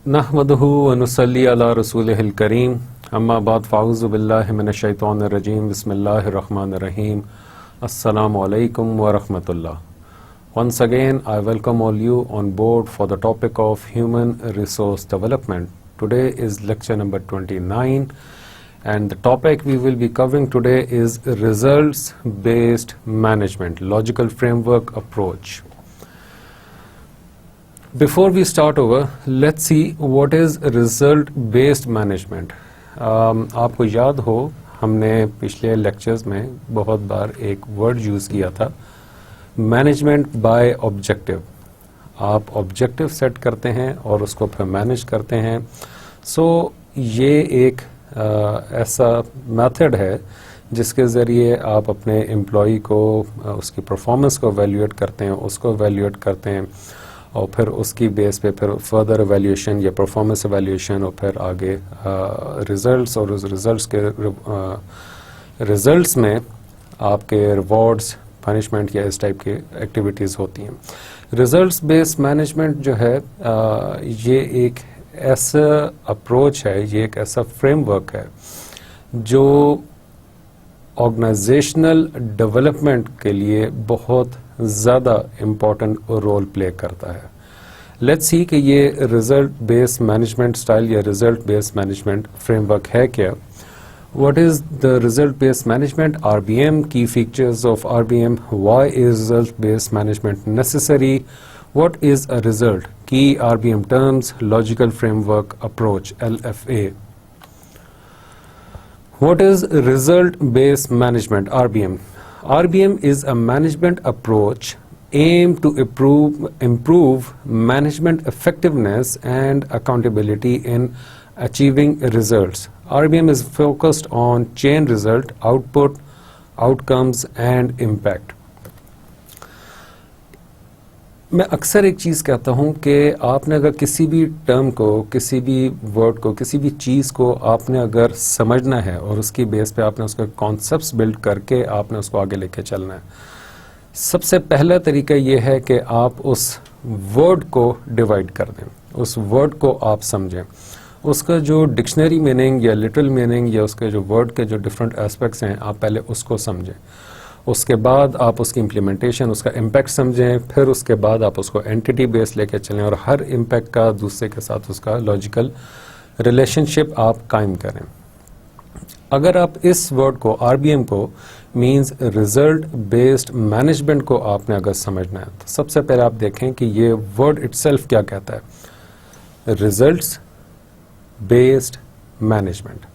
نحمدہ ونصلی علی رسولہ الکریم اما بعد فاعوذ باللہ من الشیطان الرجیم بسم اللہ الرحمن الرحیم السلام علیکم ورحمۃ اللہ. Once again, I welcome all you on board for the topic of human resource development. Today is lecture number 29 and the topic we will be covering today is results-based management, logical framework approach. Before we start over, let's see what is result-based management. آپ کو یاد ہو ہم نے پچھلے lectures میں بہت بار ایک word use کیا تھا مینجمنٹ بائی آبجیکٹو. آپ آبجیکٹو سیٹ کرتے ہیں اور اس کو پھر مینیج کرتے ہیں. یہ ایک ایسا میتھڈ ہے جس کے ذریعے آپ اپنے امپلائی کو اس کی پرفارمنس کو ایویلیویٹ کرتے ہیں, اس کو ایویلیویٹ کرتے ہیں اور پھر اس کی بیس پہ پھر فردر ایویلیویشن یا پرفارمنس ایویلیویشن اور پھر آگے ریزلٹس اور اس ریزلٹس کے ریزلٹس میں آپ کے ریوارڈز, پنشمنٹ یا اس ٹائپ کی ایکٹیویٹیز ہوتی ہیں. ریزلٹس بیس مینجمنٹ جو ہے یہ ایک ایسا اپروچ ہے, یہ ایک ایسا فریم ورک ہے جو آرگنائزیشنل ڈیولپمنٹ کے لیے بہت زیادہ امپورٹنٹ رول پلے کرتا ہے. لیٹس سی کہ یہ ریزلٹ بیس مینجمنٹ اسٹائل یا ریزلٹ بیس مینجمنٹ فریم ورک ہے کیا. What is the result-based management? RBM, key features of RBM, why is result-based management necessary, what is a result, key RBM terms, logical framework approach, LFA. What is result-based management, RBM? RBM is a management approach aimed to improve management effectiveness and accountability in achieving results. RBM is focused on chain result, output, outcomes and impact. میں اکثر ایک چیز کہتا ہوں کہ آپ نے اگر کسی بھی ٹرم کو, کسی بھی ورڈ کو, کسی بھی چیز کو آپ نے اگر سمجھنا ہے اور اس کی بیس پہ آپ نے اس کے کانسیپٹس بلڈ کر کے آپ نے اس کو آگے لے کے چلنا ہے, سب سے پہلا طریقہ یہ ہے کہ آپ اس ورڈ کو ڈیوائڈ کر دیں, اس ورڈ کو آپ سمجھیں, اس کا جو ڈکشنری میننگ یا لٹرل میننگ یا اس کے جو ورڈ کے جو ڈفرینٹ اسپیکٹس ہیں آپ پہلے اس کو سمجھیں. اس کے بعد آپ اس کی امپلیمنٹیشن, اس کا امپیکٹ سمجھیں, پھر اس کے بعد آپ اس کو اینٹیٹی بیس لے کے چلیں اور ہر امپیکٹ کا دوسرے کے ساتھ اس کا لاجیکل ریلیشن شپ آپ قائم کریں. اگر آپ اس ورڈ کو RBM کو مینز ریزلٹ بیسڈ مینجمنٹ کو آپ نے اگر سمجھنا ہے تو سب سے پہلے آپ دیکھیں کہ یہ ورڈ اٹ سیلف کیا کہتا ہے, ریزلٹس بیسڈ مینجمنٹ.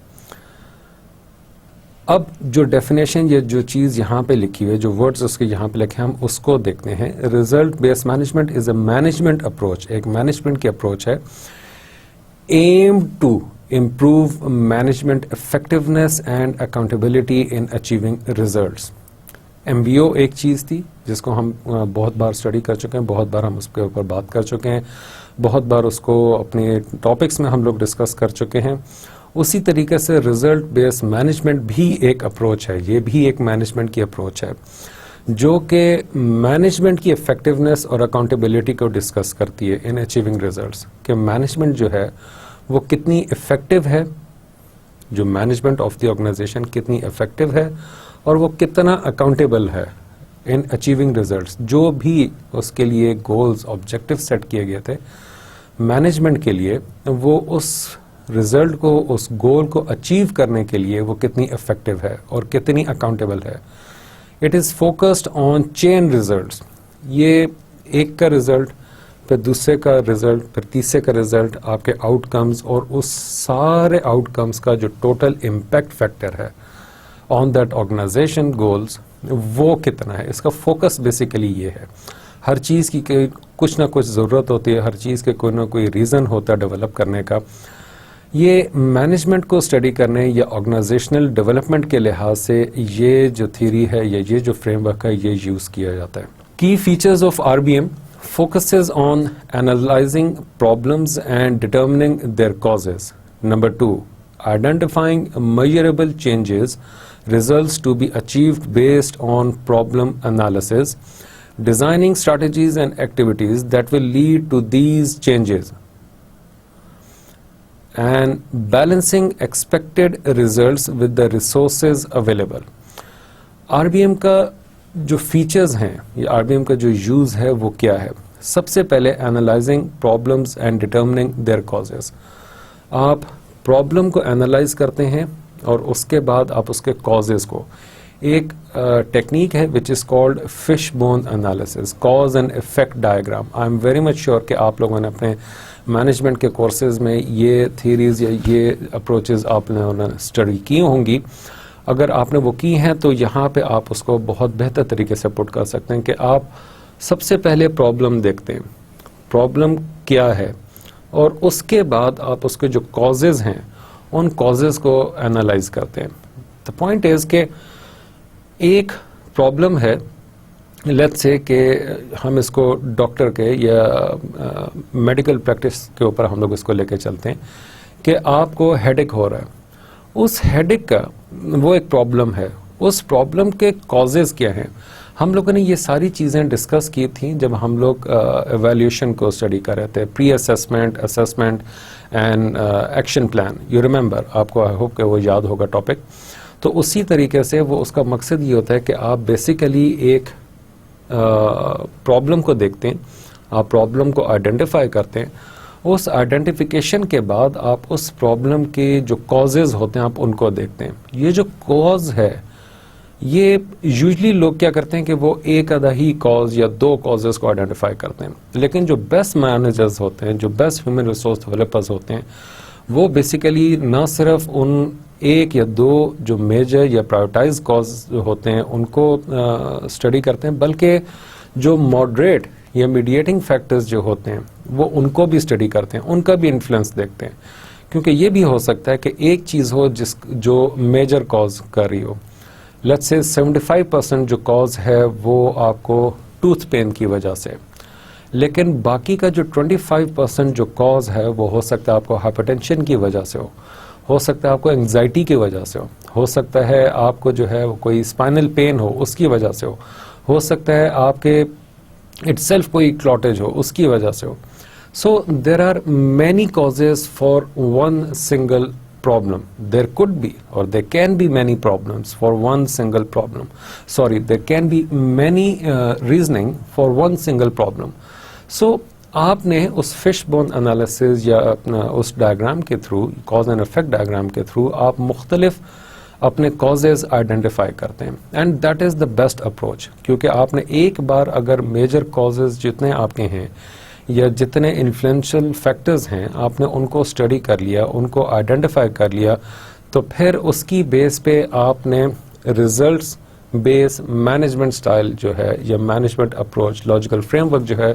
اب جو ڈیفینیشن یا جو چیز یہاں پہ لکھی ہوئی ہے, جو ورڈز اس کے یہاں پہ لکھے ہیں, ہم اس کو دیکھتے ہیں. Result based management is a management approach, ایک مینجمنٹ کی اپروچ ہے aim to improve management effectiveness and accountability in achieving results. MBO ایک چیز تھی جس کو ہم بہت بار اسٹڈی کر چکے ہیں, بہت بار ہم اس کے اوپر بات کر چکے ہیں, بہت بار اس کو اپنے ٹاپکس میں ہم لوگ ڈسکس کر چکے ہیں. اسی طریقے سے ریزلٹ بیس مینجمنٹ بھی ایک اپروچ ہے, یہ بھی ایک مینجمنٹ کی اپروچ ہے جو کہ مینجمنٹ کی افیکٹونیس اور اکاؤنٹیبلٹی کو ڈسکس کرتی ہے ان اچیونگ ریزلٹس, کہ مینجمنٹ جو ہے وہ کتنی افیکٹو ہے, جو مینجمنٹ آف دی آرگنائزیشن کتنی افیکٹو ہے اور وہ کتنا اکاؤنٹیبل ہے ان اچیونگ ریزلٹس. جو بھی اس کے لیے گولز, آبجیکٹو سیٹ کیے گئے تھے مینجمنٹ کے لیے, وہ اس ریزلٹ کو, اس گول کو اچیو کرنے کے لیے وہ کتنی افیکٹو ہے اور کتنی اکاؤنٹیبل ہے. It is focused on chain results. یہ ایک کا ریزلٹ, پھر دوسرے کا ریزلٹ, پھر تیسرے کا ریزلٹ, آپ کے آؤٹ کمز اور اس سارے آؤٹ کمز کا جو ٹوٹل امپیکٹ فیکٹر ہے آن دیٹ آرگنائزیشن گولز, وہ کتنا ہے. اس کا فوکس بیسیکلی یہ ہے. ہر چیز کی کچھ نہ کچھ ضرورت ہوتی ہے, ہر چیز کے کوئی نہ کوئی ریزن ہوتا ہے ڈیولپ کرنے کا. یہ مینجمنٹ کو اسٹڈی کرنے یا آرگنائزیشنل ڈیولپمنٹ کے لحاظ سے یہ جو تھیوری ہے یا یہ جو فریم ورک ہے یہ یوز کیا جاتا ہے. کی features of RBM focuses on analyzing problems and determining their causes. Number 2, identifying measurable changes, results to be achieved based on problem analysis, designing strategies and activities that will lead to these changes. and balancing expected results with the resources available. RBM کا جو features ہیں یا RBM کا جو use ہے وہ کیا ہے؟ سب سے پہلے analysing problems and determining their causes. آپ پرابلم کو انالائز کرتے ہیں اور اس کے بعد آپ اس کے کازز کو، ایک ٹیکنیک ہے which is called fish bone analysis, cause and effect diagram. I am very much sure کہ آپ لوگوں نے اپنے مینجمنٹ کے کورسز میں یہ تھیریز یا یہ اپروچز آپ نے اسٹڈی کی ہوں گی. اگر آپ نے وہ کی ہیں تو یہاں پہ آپ اس کو بہت بہتر طریقے سے پٹ کر سکتے ہیں کہ آپ سب سے پہلے پرابلم دیکھتے ہیں، پرابلم کیا ہے، اور اس کے بعد آپ اس کے جو کازز ہیں ان کازز کو انالائز کرتے ہیں. دا پوائنٹ از کہ ایک پرابلم ہے، لیٹس سے کہ ہم اس کو ڈاکٹر کے یا میڈیکل پریکٹس کے اوپر ہم لوگ اس کو لے کے چلتے ہیں کہ آپ کو ہیڈ ایک ہو رہا ہے. اس ہیڈ ایک کا وہ ایک پرابلم ہے، اس پرابلم کے کازز کیا ہیں؟ ہم لوگوں نے یہ ساری چیزیں ڈسکس کی تھیں جب ہم لوگ ایویلیوشن کو اسٹڈی کر رہے تھے، pre assessment, assessment and action plan. You remember, آپ کو آئی ہوپ کہ وہ یاد ہوگا ٹاپک. تو اسی طریقے سے وہ اس کا مقصد یہ ہوتا ہے کہ آپ بیسیکلی ایک پرابلم کو دیکھتے ہیں، آپ پرابلم کو آئیڈینٹیفائی کرتے ہیں، اس آئیڈینٹیفیکیشن کے بعد آپ اس پرابلم کے جو کازز ہوتے ہیں آپ ان کو دیکھتے ہیں. یہ جو کاز ہے یہ یوزلی لوگ کیا کرتے ہیں کہ وہ ایک آدھا ہی کاز یا دو کازز کو آئیڈینٹیفائی کرتے ہیں، لیکن جو بیسٹ مینیجرز ہوتے ہیں، جو بیسٹ ہیومن ریسورس ڈیولپرز ہوتے ہیں، وہ بیسیکلی نہ صرف ان ایک یا دو جو میجر یا پرائیورٹائز کاز ہوتے ہیں ان کو اسٹڈی کرتے ہیں، بلکہ جو ماڈریٹ یا میڈیٹنگ فیکٹرز جو ہوتے ہیں وہ ان کو بھی اسٹڈی کرتے ہیں، ان کا بھی انفلوئنس دیکھتے ہیں. کیونکہ یہ بھی ہو سکتا ہے کہ ایک چیز ہو جو میجر کاز کر رہی ہو. لیٹس سے 75% جو کاز ہے وہ آپ کو ٹوتھ پین کی وجہ سے، لیکن باقی کا جو 25% جو کاز ہے وہ ہو سکتا ہے آپ کو ہائپر ٹینشن کی وجہ سے ہو سکتا ہے آپ کو انگزائٹی کی وجہ سے ہو سکتا ہے آپ کو جو ہے کوئی اسپائنل پین ہو اس کی وجہ سے ہو سکتا ہے آپ کے اٹ سیلف کوئی کلاٹیج ہو اس کی وجہ سے ہو. So there are many causes for one single problem. There could be or there can be many problems for one single problem. Sorry, there can be many reasoning for one single problem. So آپ نے اس fish bone analysis یا اس diagram کے through, cause and effect diagram کے through آپ مختلف اپنے causes identify کرتے ہیں، and that is the best approach. کیونکہ آپ نے ایک بار اگر میجر کازز جتنے آپ کے ہیں یا جتنے انفلوئنشل فیکٹرز ہیں آپ نے ان کو اسٹڈی کر لیا، ان کو آئیڈینٹیفائی کر لیا، تو پھر اس کی بیس پہ آپ نے ریزلٹس بیس مینجمنٹ سٹائل جو ہے یا management approach, logical frame work جو ہے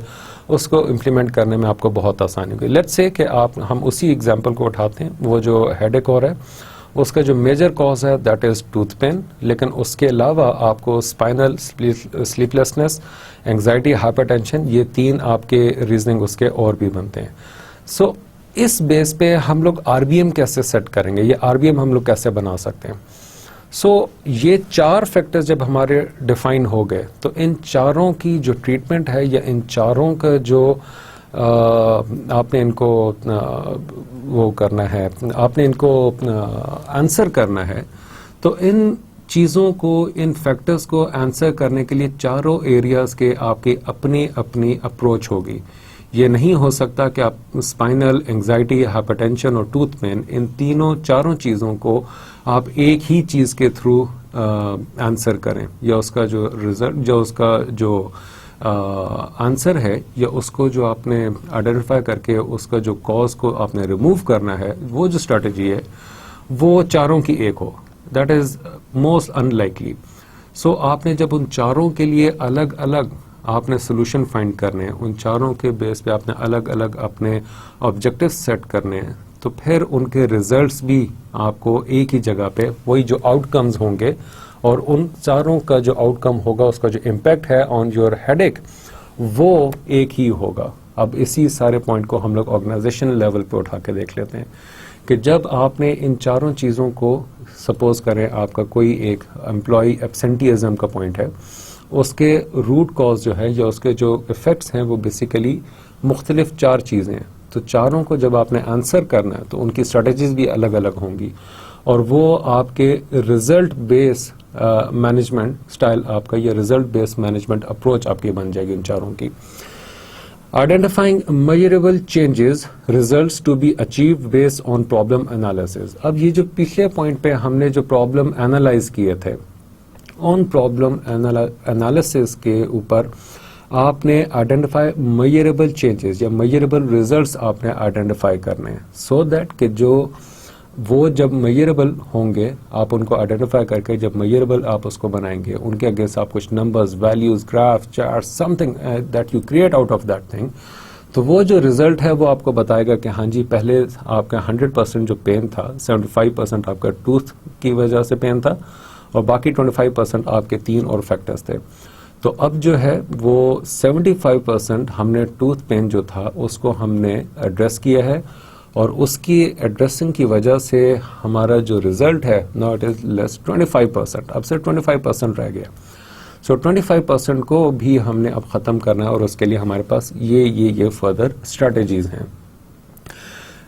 اس کو امپلیمنٹ کرنے میں آپ کو بہت آسانی ہوگی. لیٹس سے کہ ہم اسی ایگزامپل کو اٹھاتے ہیں، وہ جو ہیڈ ایک ہو رہا ہے اس کا جو میجر کاز ہے دیٹ از ٹوتھ پین، لیکن اس کے علاوہ آپ کو spinal slip lessons, anxiety, hyper tension, یہ تین آپ کے ریزننگ اس کے اور بھی بنتے ہیں. سو اس بیس پہ ہم لوگ RBM کیسے سیٹ کریں گے، یہ RBM ہم لوگ کیسے بنا سکتے ہیں؟ سو یہ چار فیکٹر جب ہمارے ڈیفائن ہو گئے تو ان چاروں کی جو ٹریٹمنٹ ہے یا ان چاروں کا جو آپ نے ان کو وہ کرنا ہے، آپ نے ان کو آنسر کرنا ہے، تو ان چیزوں کو، ان فیکٹرز کو آنسر کرنے کے لیے چاروں ایریاز کے آپ کی اپنی اپنی اپروچ ہوگی. یہ نہیں ہو سکتا کہ آپ اسپائنل، انگزائٹی، ہائپر ٹینشن اور ٹوتھ پین، ان چاروں چیزوں کو آپ ایک ہی چیز کے تھرو آنسر کریں، یا اس کا جو ریزلٹ، جو اس کا جو آنسر ہے، یا اس کو جو آپ نے آئیڈینٹیفائی کر کے اس کا جو کاز کو آپ نے ریموو کرنا ہے، وہ جو اسٹریٹجی ہے وہ چاروں کی ایک ہو، that is most in likely. So آپ نے جب ان چاروں کے لیے الگ الگ آپ نے سولوشن فائنڈ کرنے ہیں، ان چاروں کے بیس پہ آپ نے الگ الگ اپنے آبجیکٹو سیٹ کرنے ہیں، تو پھر ان کے ریزلٹس بھی آپ کو ایک ہی جگہ پہ وہی جو آؤٹ کمز ہوں گے، اور ان چاروں کا جو آؤٹ کم ہوگا، اس کا جو امپیکٹ ہے آن یور ہیڈ ایک، وہ ایک ہی ہوگا. اب اسی سارے پوائنٹ کو ہم لوگ آرگنائزیشن لیول پہ اٹھا کے دیکھ لیتے ہیں کہ جب آپ نے ان چاروں چیزوں کو، سپوز کریں آپ کا کوئی ایک امپلائی ایبسینٹیزم کا پوائنٹ ہے، اس کے روٹ کاز جو ہے یا اس کے جو افیکٹس ہیں وہ بیسیکلی مختلف چار چیزیں ہیں. تو چاروں کو جب آپ نے آنسر کرنا ہے تو ان کی اسٹریٹجیز بھی الگ الگ ہوں گی، اور وہ آپ کے ریزلٹ بیس مینجمنٹ اسٹائل آپ کا، یا ریزلٹ بیس مینجمنٹ اپروچ آپ کی بن جائے گی ان چاروں کی. Identifying measurable changes results to be achieved based on problem analysis. اب یہ جو پچھلے پوائنٹ پہ ہم نے جو پرابلم اینالائز کیے تھے، ان پرابلم انالیسس کے اوپر آپ نے آئیڈینٹیفائی میجریبل چینجز یا میجریبل ریزلٹس آپ نے آئیڈینٹیفائی کرنے ہیں، سو دیٹ کہ جو وہ جب میجریبل ہوں گے آپ ان کو آئیڈینٹیفائی کر کے جب میجریبل آپ اس کو بنائیں گے، ان کے اگینسٹ آپ کچھ numbers, values, graph, chart, some thing that you create out of that thing, تو وہ جو ریزلٹ ہے وہ آپ کو بتائے گا کہ ہاں جی پہلے آپ کا 100% جو پین تھا، 75% آپ کا ٹوتھ کی وجہ سے پین تھا، اور باقی 25% آپ کے 3 اور فیکٹرز تھے. تو اب جو ہے وہ 75% ہم نے ٹوتھ پین جو تھا اس کو ہم نے ایڈریس کیا ہے، اور اس کی ایڈریسنگ کی وجہ سے ہمارا جو ریزلٹ ہے نا اٹ از لیس 25%، اب صرف 25% رہ گیا. سو 25% کو بھی ہم نے اب ختم کرنا ہے، اور اس کے لیے ہمارے پاس یہ فردر اسٹریٹجیز ہیں.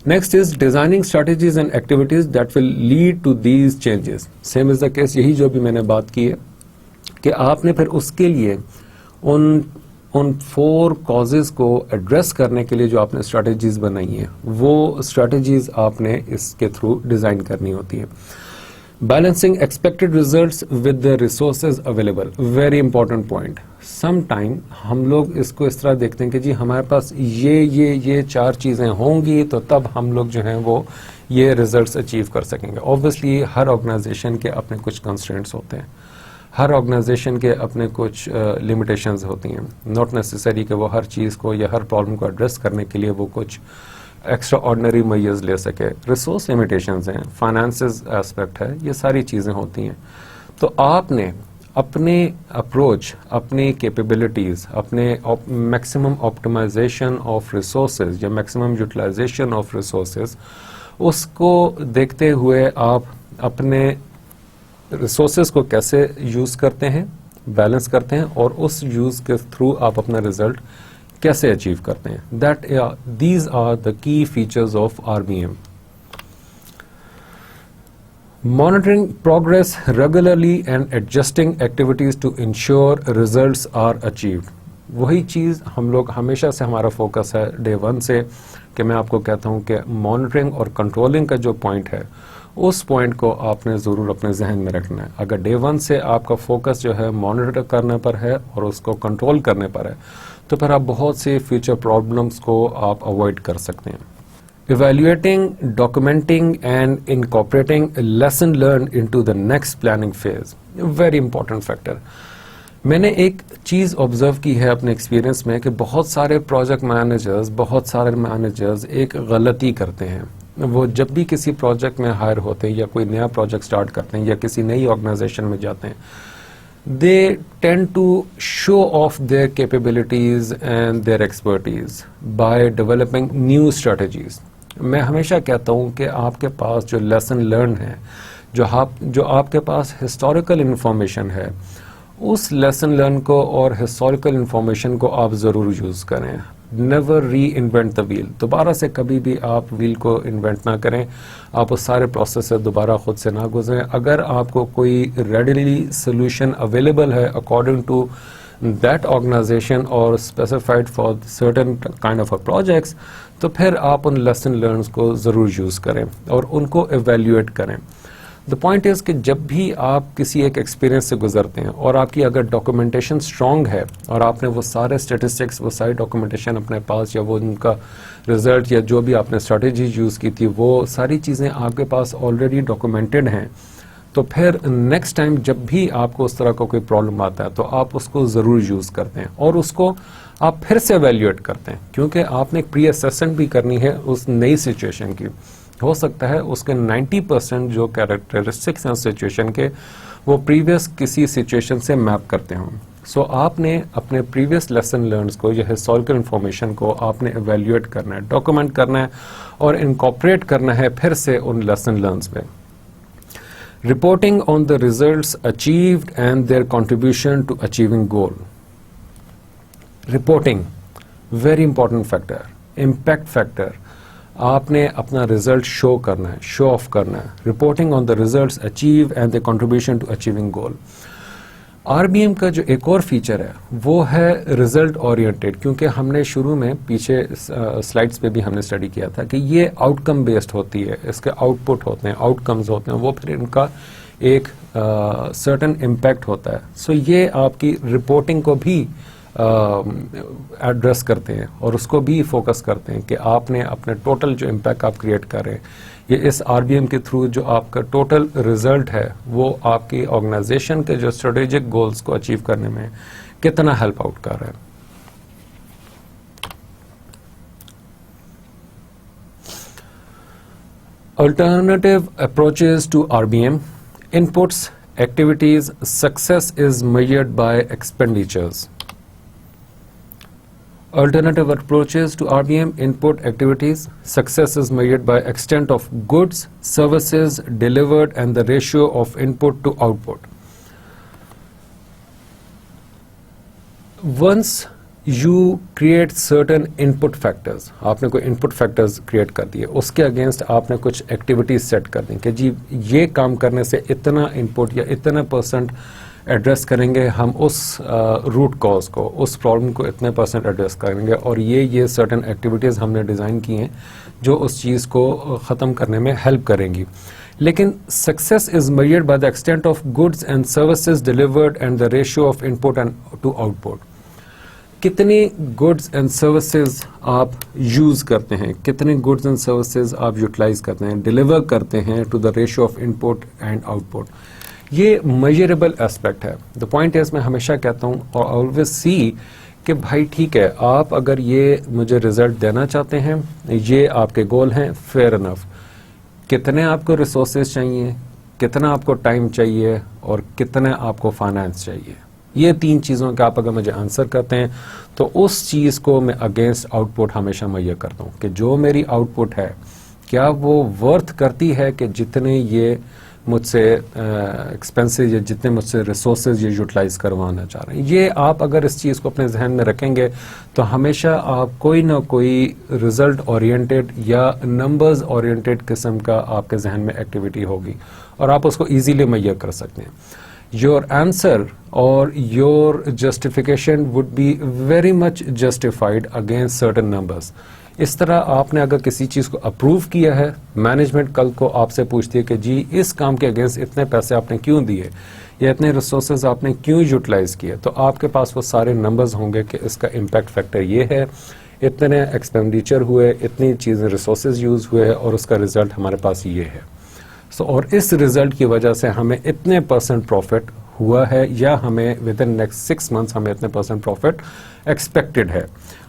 Next is designing strategies and activities that will lead to these changes. Same is the case, یہی جو بھی میں نے بات کی ہے کہ آپ نے پھر اس کے لیے ان 4 کازز کو ایڈریس کرنے کے لیے جو آپ نے اسٹریٹجیز بنائی ہیں وہ اسٹریٹجیز آپ نے اس کے تھرو ڈیزائن کرنی ہوتی ہیں. Balancing expected results with the resources available, very important point. Some time ہم لوگ اس کو اس طرح دیکھتے ہیں کہ جی ہمارے پاس یہ 4 چیزیں ہوں گی تو تب ہم لوگ جو ہیں وہ یہ ریزلٹس اچیو کر سکیں گے. اوبویسلی ہر آرگنائزیشن کے اپنے کچھ کنسٹرینٹس ہوتے ہیں، ہر آرگنائزیشن کے اپنے کچھ لمیٹیشنز ہوتی ہیں. ناٹ نیسیسری کہ وہ ہر چیز کو یا ہر پرابلم کو ایڈریس کرنے کے لیے وہ کچھ ایکسٹرا آرڈنری میئرز لے سکے. ریسورس لمیٹیشنز ہیں، فائنانسز ایسپیکٹ ہے، یہ ساری چیزیں ہوتی ہیں. تو آپ نے اپنے اپروچ، اپنی کیپیبلٹیز، اپنے میکسیمم آپٹمائزیشن آف ریسورسز یا میکسیمم یوٹیلائزیشن آف ریسورسز، اس کو دیکھتے ہوئے آپ اپنے ریسورسز کو کیسے یوز کرتے ہیں، بیلنس کرتے ہیں، اور اس یوز کے تھرو آپ اپنا ریزلٹ کیسے اچیو کرتے ہیں. دیز آر دا کی features of RBM. Monitoring progress regularly and adjusting activities to ensure results are achieved. وہی چیز ہم لوگ ہمیشہ سے ہمارا فوکس ہے ڈے 1 سے، کہ میں آپ کو کہتا ہوں کہ مانیٹرنگ اور کنٹرولنگ کا جو پوائنٹ ہے اس پوائنٹ کو آپ نے ضرور اپنے ذہن میں رکھنا ہے. اگر ڈے 1 سے آپ کا فوکس جو ہے مانیٹر کرنے پر ہے اور اس کو کنٹرول کرنے پر ہے تو پھر آپ بہت سے فیوچر پرابلمس کو آپ اوائڈ کر سکتے ہیں. Evaluating, documenting and incorporating a lesson learned into the next planning phase. A very important factor. میں نے ایک چیز آبزرو کی ہے اپنے ایکسپیرینس میں کہ بہت سارے پروجیکٹ مینیجرز ایک غلطی کرتے ہیں. وہ جب بھی کسی پروجیکٹ میں ہائر ہوتے ہیں یا کوئی نیا پروجیکٹ سٹارٹ کرتے ہیں یا کسی نئی آرگنائزیشن میں جاتے ہیں، they tend to show off their capabilities and their expertise by developing new strategies. میں ہمیشہ کہتا ہوں کہ آپ کے پاس جو لیسن لرن ہے، جو آپ کے پاس ہسٹوریکل انفارمیشن ہے، اس لیسن لرن کو اور ہسٹوریکل انفارمیشن کو آپ ضرور یوز کریں. نیور ری انوینٹ دا ویل. دوبارہ سے کبھی بھی آپ ویل کو انوینٹ نہ کریں، آپ اس سارے پروسیس سے دوبارہ خود سے نہ گزریں. اگر آپ کو کوئی ریڈیلی سولوشن اویلیبل ہے اکارڈنگ ٹو دیٹ آرگنائزیشن اور specified for certain kind of projects, تو پھر آپ ان لیسن لرنس کو ضرور یوز کریں اور ان کو ایویلیویٹ کریں. دا پوائنٹ از کہ جب بھی آپ کسی ایک ایکسپیرینس سے گزرتے ہیں اور آپ کی اگر ڈاکومنٹیشن اسٹرانگ ہے اور آپ نے وہ سارے اسٹیٹسٹکس، وہ ساری ڈاکومنٹیشن اپنے پاس، یا وہ ان کا رزلٹ یا جو بھی آپ نے اسٹریٹجی یوز کی تھی وہ ساری چیزیں آپ کے پاس آلریڈی ڈاکومنٹڈ ہیں، تو پھر نیکسٹ ٹائم جب بھی آپ کو اس طرح کا کوئی پرابلم آتا ہے تو آپ اس کو ضرور یوز کرتے ہیں اور اس کو آپ پھر سے ایویلیویٹ کرتے ہیں، کیونکہ آپ نے پری اسیسمنٹ بھی کرنی ہے اس نئی سچویشن کی. ہو سکتا ہے اس کے 90% جو کیریکٹرسٹکس ہیں سچویشن کے وہ پریویس کسی سچویشن سے میپ کرتے ہوں. سو آپ نے اپنے پریویس لیسن لرنس کو یا ہسٹوریکل انفارمیشن کو آپ نے ایویلیویٹ کرنا ہے، ڈاکومنٹ کرنا ہے اور انکارپوریٹ کرنا ہے پھر سے ان لیسن لرنس پہ. Reporting on the results achieved and their contribution to achieving goal. Reporting very important factor. Impact factor. آپ نے اپنا ریزلٹ شو کرنا ہے, شو آف کرنا ہے. Reporting on the results achieve and the contribution to achieving goal. R B M کا جو ایک اور فیچر ہے وہ ہے ریزلٹ اورینٹیڈ, کیونکہ ہم نے شروع میں پیچھے سلائڈس پہ بھی ہم نے اسٹڈی کیا تھا کہ یہ آؤٹ کم بیسڈ ہوتی ہے, اس کے آؤٹ پٹ ہوتے ہیں, آؤٹ کمز ہوتے ہیں, وہ پھر ان کا ایک سرٹن امپیکٹ ہوتا ہے. سو یہ آپ کی رپورٹنگ کو بھی ایڈریس کرتے ہیں اور اس کو بھی فوکس کرتے ہیں کہ آپ نے اپنے ٹوٹل جو امپیکٹ آپ کریٹ کر رہے ہیں, یہ اس آر بی ایم کے تھرو جو آپ کا ٹوٹل ریزلٹ ہے وہ آپ کی آرگنائزیشن کے جو اسٹریٹجک گولز کو اچیو کرنے میں کتنا ہیلپ آؤٹ کر رہا ہے. Alternative approaches to RBM. Inputs, activities, success is measured by expenditures. Alternative approaches to RBM, input, activities, success is measured by extent of goods, services delivered and the ratio of input to output. Once you create certain input factors, آپ نے کوئی input factors create کر دیے, اس کے against آپ نے کچھ activities set کر دیں کہ جی یہ کام کرنے سے اتنا انپٹ یا اتنا پرسنٹ ایڈریس کریں گے, ہم اس روٹ کاز کو, اس پرابلم کو اتنے پرسنٹ ایڈریس کریں گے, اور یہ سرٹن ایکٹیویٹیز ہم نے ڈیزائن کی ہیں جو اس چیز کو ختم کرنے میں ہیلپ کریں گی. لیکن success is measured by the extent of goods and services delivered and the ratio of input and to آؤٹ پٹ. کتنی گڈس اینڈ سروسز آپ یوز کرتے ہیں, کتنے گڈس اینڈ سروسز آپ یوٹیلائز کرتے ہیں, ڈیلیور کرتے ہیں to the ratio of input and آؤٹ پٹ, یہ میجریبل اسپیکٹ ہے. دا پوائنٹ از, میں ہمیشہ کہتا ہوں اور آلویز سی کہ بھائی ٹھیک ہے, آپ اگر یہ مجھے ریزلٹ دینا چاہتے ہیں, یہ آپ کے گول ہیں, فیئر انف. کتنے آپ کو ریسورسز چاہیے, کتنا آپ کو ٹائم چاہیے, اور کتنے آپ کو فائنانس چاہیے, یہ تین چیزوں کا آپ اگر مجھے آنسر کرتے ہیں تو اس چیز کو میں اگینسٹ آؤٹ پٹ ہمیشہ مہیا کرتا ہوں کہ جو میری آؤٹ پٹ ہے کیا وہ ورتھ کرتی ہے کہ جتنے یہ مجھ سے ایکسپینسز یا جتنے مجھ سے ریسورسز یہ یوٹیلائز کروانا چاہ رہے ہیں. یہ آپ اگر اس چیز کو اپنے ذہن میں رکھیں گے تو ہمیشہ آپ کوئی نہ کوئی ریزلٹ اورینٹیڈ یا نمبرز اورینٹیڈ قسم کا آپ کے ذہن میں ایکٹیویٹی ہوگی اور آپ اس کو ایزیلی مہیا کر سکتے ہیں. Your answer or your justification would be very much justified against certain numbers. اس طرح آپ نے اگر کسی چیز کو اپروو کیا ہے, مینجمنٹ کل کو آپ سے پوچھتی ہے کہ جی اس کام کے اگینسٹ اتنے پیسے آپ نے کیوں دیے یا اتنے ریسورسز آپ نے کیوں یوٹیلائز کیے, تو آپ کے پاس وہ سارے نمبرز ہوں گے کہ اس کا امپیکٹ فیکٹر یہ ہے, اتنے ایکسپینڈیچر ہوئے, اتنی چیزیں ریسورسز یوز ہوئے, اور اس کا ریزلٹ ہمارے پاس یہ ہے. اور اس ریزلٹ کی وجہ سے ہمیں اتنے پرسنٹ پروفٹ ہوا ہے, یا ہمیں ود ان نیکسٹ 6 months ہمیں اتنے پرسنٹ پروفٹ ایکسپیکٹڈ ہے.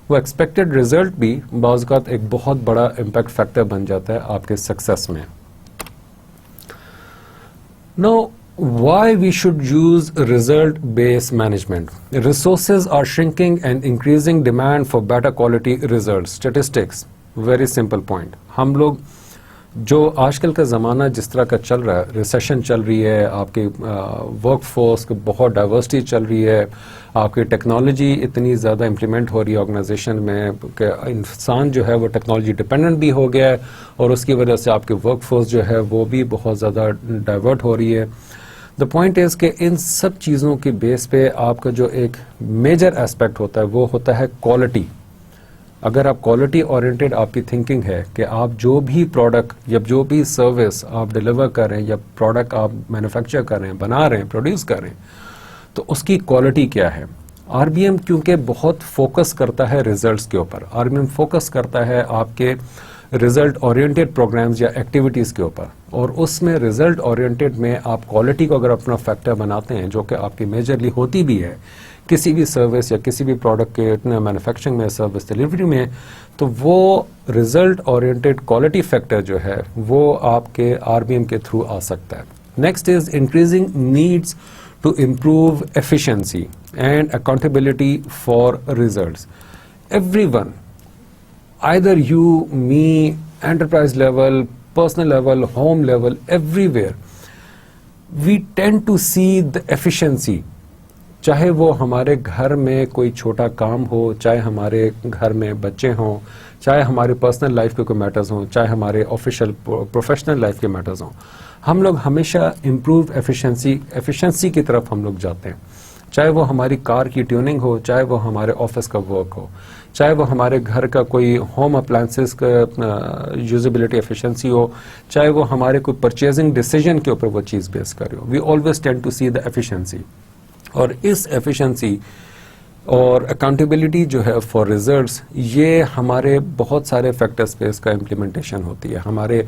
وہ ایکسپیکٹڈ ریزلٹ بھی بعض اوقات ایک بہت بڑا امپیکٹ فیکٹر بن جاتا ہے آپ کے سکسیس میں. نو why we should use result based management. Resources are shrinking and increasing demand for better quality results. Statistics, very simple point. ہم لوگ جو آج کل کا زمانہ جس طرح کا چل رہا ہے, ریسیشن چل رہی ہے, آپ کی ورک فورس کی بہت ڈائیورسٹی چل رہی ہے, آپ کی ٹیکنالوجی اتنی زیادہ امپلیمنٹ ہو رہی ہے آرگنائزیشن میں کہ انسان جو ہے وہ ٹیکنالوجی ڈپینڈنٹ بھی ہو گیا ہے, اور اس کی وجہ سے آپ کی ورک فورس جو ہے وہ بھی بہت زیادہ ڈائیورٹ ہو رہی ہے. دا پوائنٹ از کہ ان سب چیزوں کے بیس پہ آپ کا جو ایک میجر اسپیکٹ ہوتا ہے وہ ہوتا ہے کوالٹی. اگر آپ کوالٹی اورینٹیڈ آپ کی تھنکنگ ہے کہ آپ جو بھی پروڈکٹ یا جو بھی سروس آپ ڈیلیور کر رہے ہیں یا پروڈکٹ آپ مینوفیکچر کر رہے ہیں, بنا رہے ہیں, پروڈیوس کر رہے ہیں, تو اس کی کوالٹی کیا ہے. آر بی ایم کیونکہ بہت فوکس کرتا ہے ریزلٹس کے اوپر, آر بی ایم فوکس کرتا ہے آپ کے ریزلٹ اورینٹیڈ پروگرامز یا ایکٹیویٹیز کے اوپر, اور اس میں ریزلٹ اورینٹیڈ میں آپ کوالٹی کو اگر اپنا فیکٹر بناتے ہیں, جو کہ آپ کی میجرلی ہوتی بھی ہے کسی بھی سروس یا کسی بھی پروڈکٹ کے اتنا مینوفیکچرنگ میں, سروس ڈیلیوری میں, تو وہ ریزلٹ اورینٹیڈ کوالٹی فیکٹر جو ہے وہ آپ کے آر بی ایم کے تھرو آ سکتا ہے. Next is increasing needs to improve efficiency and accountability for results. Every one, either you, me, enterprise level, personal level, home level, everywhere, we tend to see the efficiency. چاہے وہ ہمارے گھر میں کوئی چھوٹا کام ہو, چاہے ہمارے گھر میں بچے ہوں, چاہے ہمارے پرسنل لائف کے کوئی میٹرز ہوں، چاہے ہمارے آفیشیل پروفیشنل لائف کے میٹرز ہوں، ہم لوگ ہمیشہ امپروو ایفیشنسی کی طرف ہم لوگ جاتے ہیں. چاہے وہ ہماری کار کی ٹیوننگ ہو، چاہے وہ ہمارے آفس کا ورک ہو، چاہے وہ ہمارے گھر کا کوئی ہوم اپلائنسز کا یوزیبلٹی ایفیشنسی ہو، چاہے وہ ہمارے کوئی پرچیزنگ ڈیسیجن کے اوپر وہ چیز بیس کر رہی ہو. We always tend to see the efficiency. اور اس ایفیشنسی اور اکاؤنٹیبلٹی جو ہے فار ریزلٹس، یہ ہمارے بہت سارے فیکٹرز پہ اس کا امپلیمنٹیشن ہوتی ہے. ہمارے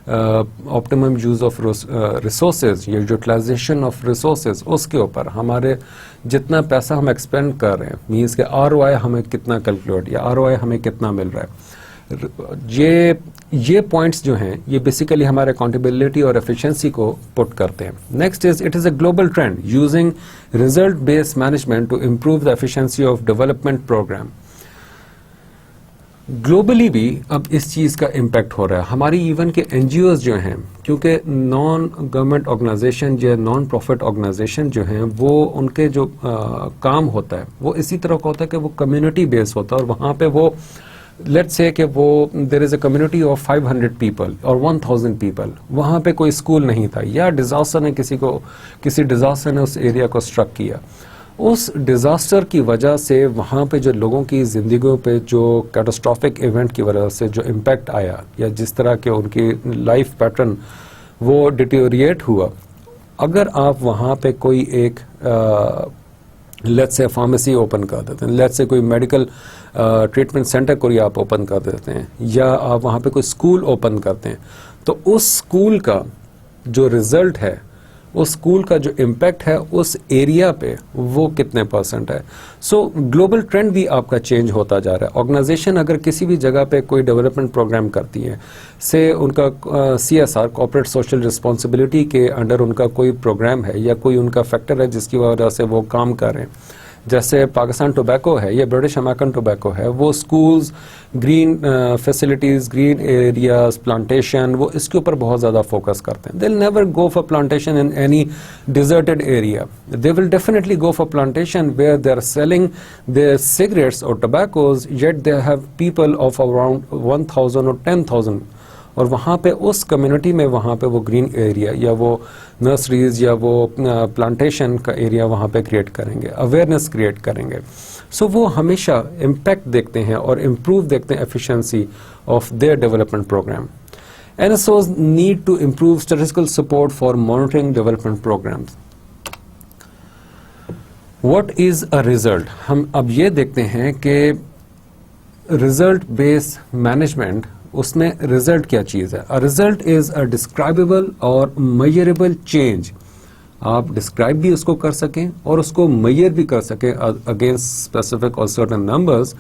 آپٹیمم یوز آف ریسورسز یا یوٹیلائزیشن آف ریسورسز، اس کے اوپر ہمارے جتنا پیسہ ہم ایکسپینڈ کر رہے ہیں، مینس کہ ROI ہمیں کتنا کیلکولیٹ یا ROI ہمیں کتنا مل رہا ہے. یہ پوائنٹس جو ہیں یہ بیسیکلی ہمارے اکاؤنٹیبلٹی اور ایفیشنسی کو پٹ کرتے ہیں. Next is it is a global trend using result based management to improve the efficiency of development programme. Globally بھی اب اس چیز کا امپیکٹ ہو رہا ہے. ہماری ایون کے NGOs جو ہیں، کیونکہ نان گورنمنٹ آرگنائزیشن یا نان پروفٹ آرگنائزیشن جو ہیں، وہ ان کے جو کام ہوتا ہے وہ اسی طرح کا ہوتا ہے کہ وہ کمیونٹی بیس ہوتا ہے. اور وہاں پہ وہ لیٹ سے کہ وہ دیر از اے کمیونٹی آف 500 پیپل اور 1000 پیپل. وہاں پہ کوئی اسکول نہیں تھا، یا ڈیزاسٹر نے کسی ڈیزاسٹر نے اس ایریا کو اسٹرک کیا. اس ڈیزاسٹر کی وجہ سے وہاں پہ جو لوگوں کی زندگیوں پہ جو کیٹاسٹرافک ایونٹ کی وجہ سے جو امپیکٹ آیا، یا جس طرح کے ان کی لائف پیٹرن وہ ڈیٹیوریٹ ہوا، اگر آپ وہاں پہ کوئی ایک لیٹ سے فارمیسی اوپن کر دیتے ہیں، لیٹ سے کوئی میڈیکل ٹریٹمنٹ سینٹر کوئی آپ اوپن کر دیتے ہیں، یا آپ وہاں پہ کوئی اسکول اوپن کرتے ہیں، تو اس اسکول کا جو ریزلٹ ہے، اس اسکول کا جو امپیکٹ ہے اس ایریا پہ وہ کتنے پرسنٹ ہے. سو گلوبل ٹرینڈ بھی آپ کا چینج ہوتا جا رہا ہے. آرگنائزیشن اگر کسی بھی جگہ پہ کوئی ڈیولپمنٹ پروگرام کرتی ہے، سے ان کا CSR کارپوریٹ سوشل رسپانسبلٹی کے انڈر ان کا کوئی پروگرام ہے یا کوئی ان کا فیکٹر ہے جس کی وجہ سے وہ کام کر رہے ہیں، جیسے پاکستان ٹوبیکو ہے یا برٹش امریکن ٹوبیکو ہے، وہ schools, green facilities, green areas, plantation, وہ اس کے اوپر بہت زیادہ فوکس کرتے ہیں. They will never go for plantation in any deserted area. They will definitely go for plantation where they are selling their cigarettes or tobaccos, yet they have people of around 1000 or 10,000. اور وہاں پہ اس community میں وہاں پہ وہ green area یا وہ nurseries یا وہ پلانٹیشن کا ایریا وہاں پہ کریٹ کریں گے، اویئرنیس کریٹ کریں گے. سو وہ ہمیشہ امپیکٹ دیکھتے ہیں اور امپروو دیکھتے ہیں efficiency of their development programme. NSOs need to improve statistical support for monitoring development programs. What is a result? ہم اب یہ دیکھتے ہیں کہ result based management، اس میں رزلٹ کیا چیز ہے. ریزلٹ از اے ڈسکرائبیبل اور میئربل چینج. آپ ڈسکرائب بھی اس کو کر سکیں اور اس کو میئر بھی کر سکیں اگینسٹ اسپیسیفک اور certain numbers.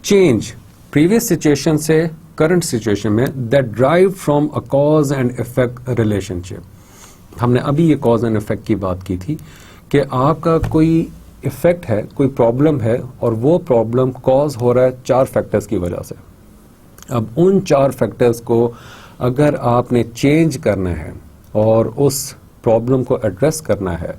Change previous situation سے کرنٹ سچویشن میں that drive from a cause and effect relationship. ہم نے ابھی یہ کاز اینڈ افیکٹ کی بات کی تھی کہ آپ کا کوئی افیکٹ ہے، کوئی پرابلم ہے، اور وہ پرابلم کاز ہو رہا ہے 4 فیکٹرز کی وجہ سے. اب ان 4 فیکٹرز کو اگر آپ نے چینج کرنا ہے اور اس پرابلم کو ایڈریس کرنا ہے،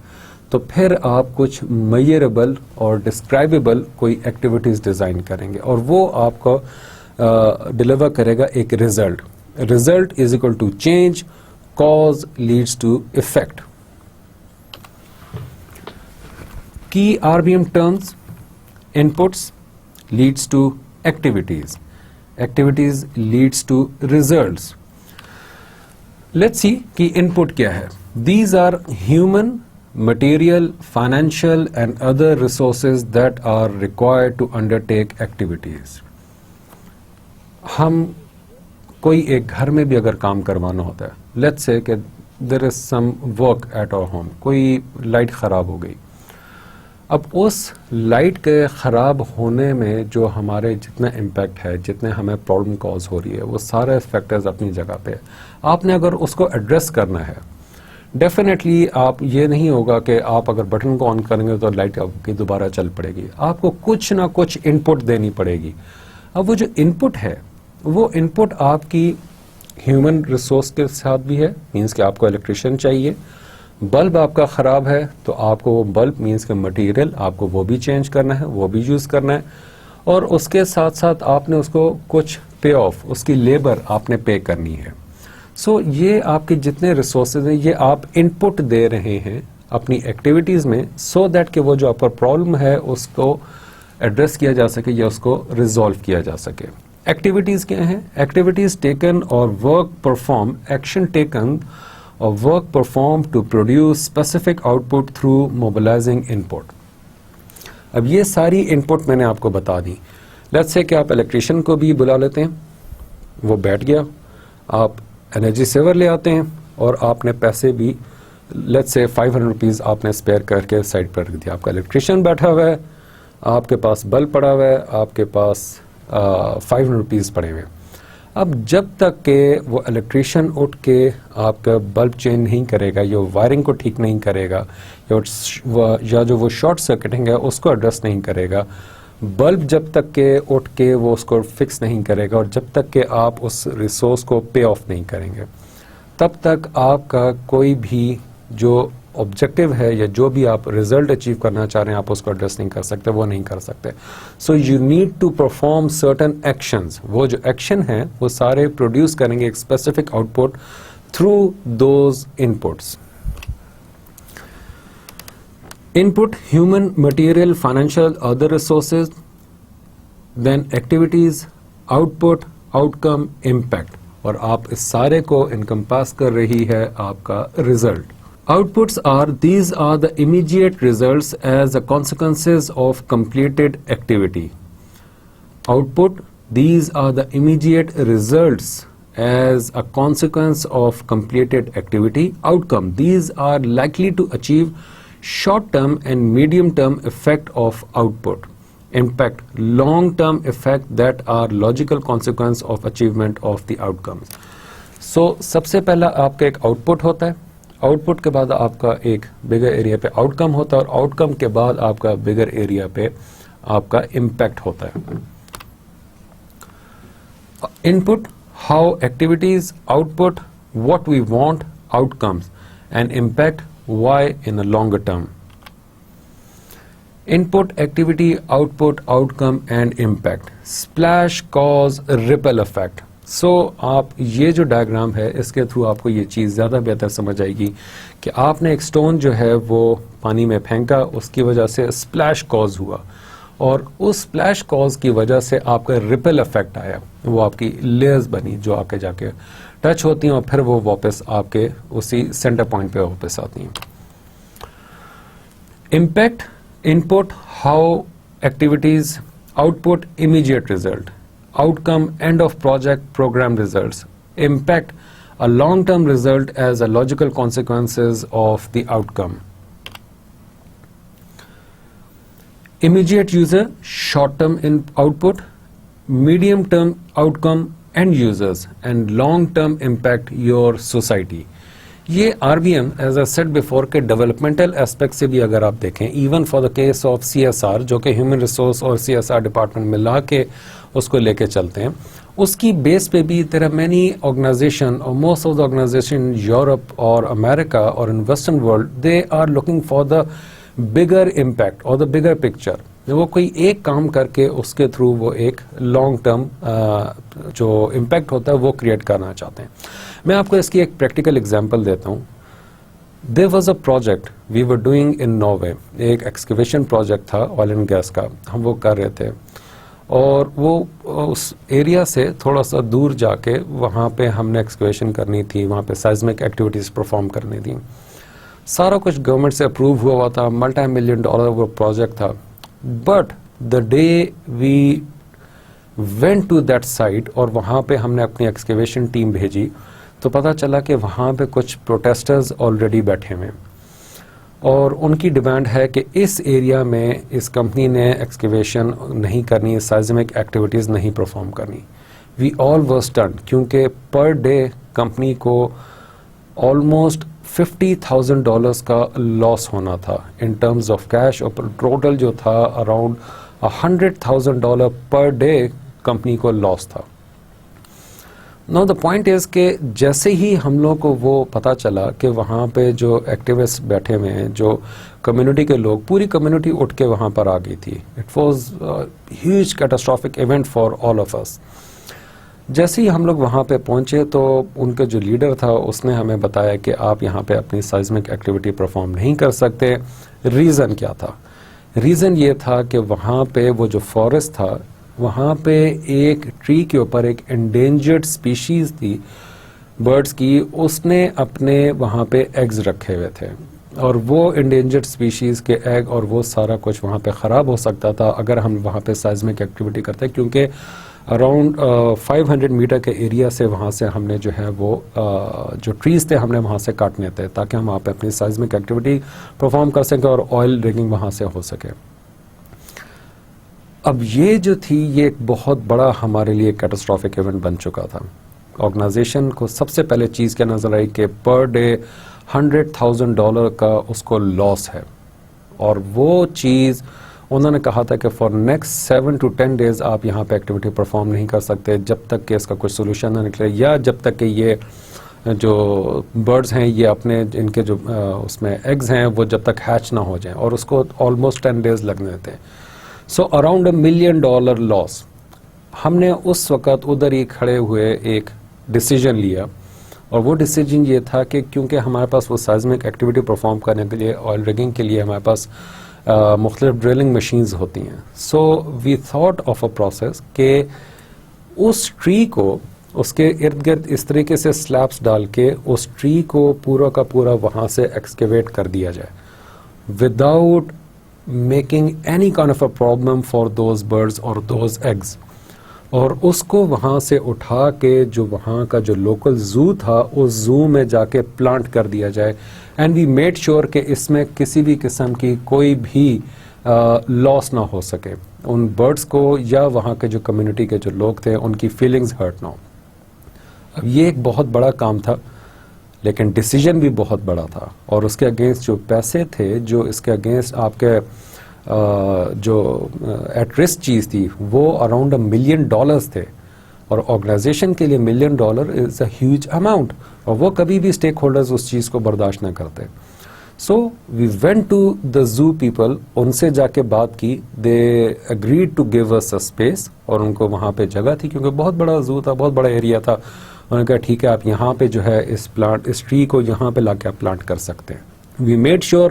تو پھر آپ کچھ میئربل اور ڈسکرائبیبل کوئی ایکٹیویٹیز ڈیزائن کریں گے، اور وہ آپ کو ڈلیور کرے گا ایک result. Result is equal to change, cause leads to effect. Key RBM terms: inputs leads to activities, activities leads to results. Let's see کہ input کیا ہے. These are human, material, financial and other resources that are required to undertake activities. ہم کوئی ایک گھر میں بھی اگر کام کروانا ہوتا ہے، let's say کہ there is some work at our home، کوئی لائٹ خراب ہو گئی. اب اس لائٹ کے خراب ہونے میں جو ہمارے جتنا امپیکٹ ہے، جتنے ہمیں پرابلم کاز ہو رہی ہے، وہ سارے فیکٹرز اپنی جگہ پہ. آپ نے اگر اس کو ایڈریس کرنا ہے، ڈیفینیٹلی آپ یہ نہیں ہوگا کہ آپ اگر بٹن کو آن کریں گے تو لائٹ آپ کی دوبارہ چل پڑے گی. آپ کو کچھ نہ کچھ ان پٹ دینی پڑے گی. اب وہ جو ان پٹ ہے، وہ ان پٹ آپ کی ہیومن ریسورس کے ساتھ بھی ہے، مینس کہ آپ کو الیکٹریشین چاہیے. بلب آپ کا خراب ہے تو آپ کو وہ بلب مینس کہ مٹیریل آپ کو وہ بھی چینج کرنا ہے، وہ بھی یوز کرنا ہے. اور اس کے ساتھ ساتھ آپ نے اس کو کچھ پے آف، اس کی لیبر آپ نے پے کرنی ہے. سو یہ آپ کے جتنے ریسورسز ہیں یہ آپ ان پٹ دے رہے ہیں اپنی ایکٹیویٹیز میں، سو دیٹ کہ وہ جو آپ کا پرابلم ہے اس کو ایڈریس کیا جا سکے یا اس کو ریزالو کیا جا سکے. ایکٹیویٹیز کیا ہیں؟ Activities taken or work perform, action taken or work perform to produce specific output through mobilizing input. اب یہ ساری ان پٹ میں نے آپ کو بتا دی. لیٹس سے کہ آپ الیکٹریشین کو بھی بلا لیتے ہیں، وہ بیٹھ گیا، آپ انرجی سیور لے آتے ہیں اور آپ نے پیسے بھی لیٹس سے 500 روپیز آپ نے اسپیئر کر کے سائڈ پر رکھ دیا. آپ کا الیکٹریشین بیٹھا ہوا ہے، آپ کے پاس بلب پڑا ہوا ہے، آپ کے پاس 500 روپیز پڑے ہوئے ہیں. اب جب تک کہ وہ الیکٹریشین اٹھ کے آپ کا بلب چینج نہیں کرے گا، یا وائرنگ کو ٹھیک نہیں کرے گا، یا جو وہ شارٹ سرکٹنگ ہے اس کو ایڈریس نہیں کرے گا، بلب جب تک کہ اٹھ کے وہ اس کو فکس نہیں کرے گا، اور جب تک کہ آپ اس ریسورس کو پے آف نہیں کریں گے، تب تک آپ کا کوئی بھی جو آبجیکٹو ہے یا جو بھی آپ ریزلٹ اچیو کرنا چاہ رہے ہیں آپ اس کو ایڈریس نہیں کر سکتے، وہ نہیں کر سکتے. So you need to perform certain actions. وہ جو ایکشن ہیں وہ سارے پروڈیوس کریں گے ایک specific output through those inputs. Input human, material, financial, other resources, then activities, output, outcome, impact, اور آپ اس سارے کو انکمپاس کر رہی ہے آپ کا result. Outputs these are the immediate results as the consequences of completed activity. Output, these are the immediate results as a consequence of completed activity. Outcome, these are likely to achieve short-term and medium-term effect of output. Impact, long-term effect that are logical consequence of achievement of the outcomes. So, سب سے پہلا آپ کا ایک out put ہوتا ہے، out put کے بعد آپ کا ایک بگر ایریا پہ آؤٹ کم ہوتا ہے، اور آؤٹ کم کے بعد آپ کا بگر ایریا پہ آپ کا امپیکٹ ہوتا ہے. Input, how activities, output, what we want, outcomes, and impact, why in a longer term. Input, activity, output, outcome and impact. Splash, cause, ripple effect. So آپ یہ جو diagram ہے اس کے through آپ کو یہ چیز زیادہ بہتر سمجھ آئے گی کہ آپ نے ایک سٹون جو ہے وہ پانی میں پھینکا، اس کی وجہ سے اسپلیش کاز ہوا، اور اس اسپلیش کاز کی وجہ سے آپ کا ریپل افیکٹ آیا، وہ آپ کی لیئرز بنی جو آ کے جا کے ٹچ ہوتی ہیں اور پھر وہ واپس آپ کے اسی سینٹر پوائنٹ پہ واپس آتی ہیں. Impact, in put, how activities, out put, immediate result. Outcome, end of project, program results. Impact, a long-term result as a logical consequences of the outcome. Immediate user, short-term output, medium-term outcome, end users, and long-term impact your society. یہ R B M as a set before کے developmental aspect سے بھی اگر آپ دیکھیں، even for the case of C S R جو کہ human resource اور سی ایس آر ڈپارٹمنٹ ملا کے اس کو لے کے چلتے ہیں، اس کی بیس پہ بھی دیر آر مینی آرگنائزیشن اور most of the organisation Europe اور امریکہ اور in western world they are looking for the bigger impact اور دا بگر پکچر. وہ کوئی ایک کام کر کے اس کے تھرو وہ ایک لانگ ٹرم جو امپیکٹ ہوتا ہے وہ کریٹ کرنا چاہتے ہیں. میں آپ کو اس کی ایک پریکٹیکل ایگزامپل دیتا ہوں. There was a project we were doing in Norway. ایک ایکسکیویشن پروجیکٹ تھا آئل اینڈ گیس کا، ہم وہ کر رہے تھے، اور وہ اس ایریا سے تھوڑا سا دور جا کے وہاں پہ ہم نے ایکسکیویشن کرنی تھی، وہاں پہ سائزمک ایکٹیویٹیز پرفارم کرنی تھی. سارا کچھ گورنمنٹ سے اپروو ہوا تھا، ملٹی ملین ڈالر وہ پروجیکٹ تھا. But the day we went to that site اور وہاں پہ ہم نے اپنی ایکسکیویشن ٹیم بھیجی، تو پتہ چلا کہ وہاں پہ کچھ پروٹیسٹرز آلریڈی بیٹھے ہوئے، اور ان کی ڈیمانڈ ہے کہ اس ایریا میں اس کمپنی نے ایکسکیویشن نہیں کرنی، سائزمک ایکٹیویٹیز نہیں پرفارم کرنی. وی آل ور اسٹنڈ، کیونکہ پر ڈے کمپنی کو آلموسٹ $50,000 کا لاس ہونا تھا ان ٹرمز آف کیش، اور ٹوٹل جو تھا اراؤنڈ $100,000 پر ڈے کمپنی کو لاس تھا. نو دا پوائنٹ از کہ جیسے ہی ہم لوگ کو وہ پتا چلا کہ وہاں پہ جو ایکٹیوسٹ بیٹھے ہوئے ہیں, جو کمیونٹی کے لوگ, پوری کمیونٹی اٹھ کے وہاں پر آ گئی تھی. It was huge catastrophic event for all of us. جیسے ہی ہم لوگ وہاں پہ پہنچے تو ان کا جو لیڈر تھا اس نے ہمیں بتایا کہ آپ یہاں پہ اپنی سائزمک ایکٹیویٹی پرفارم نہیں کر سکتے. ریزن کیا تھا؟ ریزن یہ تھا کہ وہاں پہ وہ جو فارسٹ تھا, وہاں پہ ایک ٹری کے اوپر ایک انڈینجرڈ سپیشیز تھی برڈز کی, اس نے اپنے وہاں پہ ایگز رکھے ہوئے تھے, اور وہ انڈینجرڈ سپیشیز کے ایگ اور وہ سارا کچھ وہاں پہ خراب ہو سکتا تھا اگر ہم وہاں پہ سائزمک ایکٹیویٹی کرتے, کیونکہ اراؤنڈ 500 میٹر کے ایریا سے وہاں سے ہم نے جو ہے وہ جو ٹریز تھے ہم نے وہاں سے کاٹنے تھے تاکہ ہم وہاں پہ اپنی سائزمک ایکٹیویٹی پرفارم کر سکیں اور آئل ڈرگنگ وہاں سے ہو سکے. اب یہ جو تھی یہ ایک بہت بڑا ہمارے لیے کیٹاسٹرافک ایونٹ بن چکا تھا. آرگنائزیشن کو سب سے پہلے چیز کیا نظر آئی کہ پر ڈے $100,000 کا اس کو لاس ہے, اور وہ چیز انہوں نے کہا تھا کہ فار نیکسٹ 7 to 10 days آپ یہاں پہ ایکٹیویٹی پرفارم نہیں کر سکتے جب تک کہ اس کا کوئی سولوشن نہ نکلے, یا جب تک کہ یہ جو برڈز ہیں یہ اپنے ان کے جو اس میں ایگز ہیں وہ جب تک ہیچ نہ ہو جائیں, اور اس کو آلموسٹ 10 days لگنے تھے. سو اراؤنڈ $1 million لاس. ہم نے اس وقت ادھر ہی کھڑے ہوئے ایک ڈیسیجن لیا, اور وہ ڈیسیجن یہ تھا کہ کیونکہ ہمارے پاس وہ سائزمک ایکٹیویٹی پرفارم کرنے کے لیے آئل ڈرگنگ کے لیے ہمارے پاس مختلف ڈرلنگ مشینز ہوتی ہیں. So we thought of a process کہ اس ٹری کو اس کے ارد گرد اس طریقے سے سلیبس ڈال کے اس ٹری کو پورا کا پورا وہاں سے ایکسکیویٹ کر دیا جائے without making any kind of a problem for those birds اور دوز ایگز, اور اس کو وہاں سے اٹھا کے جو وہاں کا جو لوکل زو تھا اس زو میں جا کے پلانٹ کر دیا جائے. اینڈ وی میڈ شیور کہ اس میں کسی بھی قسم کی کوئی بھی لاس نہ ہو سکے ان برڈز کو, یا وہاں کے جو کمیونٹی کے جو لوگ تھے ان کی فیلنگز ہرٹ نہ ہو. اب یہ ایک بہت بڑا کام تھا, لیکن ڈیسیجن بھی بہت بڑا تھا, اور اس کے اگینسٹ جو پیسے تھے, جو اس کے اگینسٹ آپ کے جو ایٹ رسک چیز تھی وہ اراؤنڈ $1 million تھے, اور آرگنائزیشن کے لیے $1 million is a huge amount, اور وہ کبھی بھی اسٹیک ہولڈرز اس چیز کو برداشت نہ کرتے. So we went to the zoo people, ان سے جا کے بات کی, they agreed to give us a space, اور ان کو وہاں پہ جگہ تھی کیونکہ بہت بڑا زو تھا, بہت بڑا ایریا تھا. انہوں نے کہا ٹھیک ہے آپ یہاں پہ جو ہے اس ٹری کو یہاں پہ لا کے آپ پلانٹ کر سکتے ہیں. وی میڈ شیور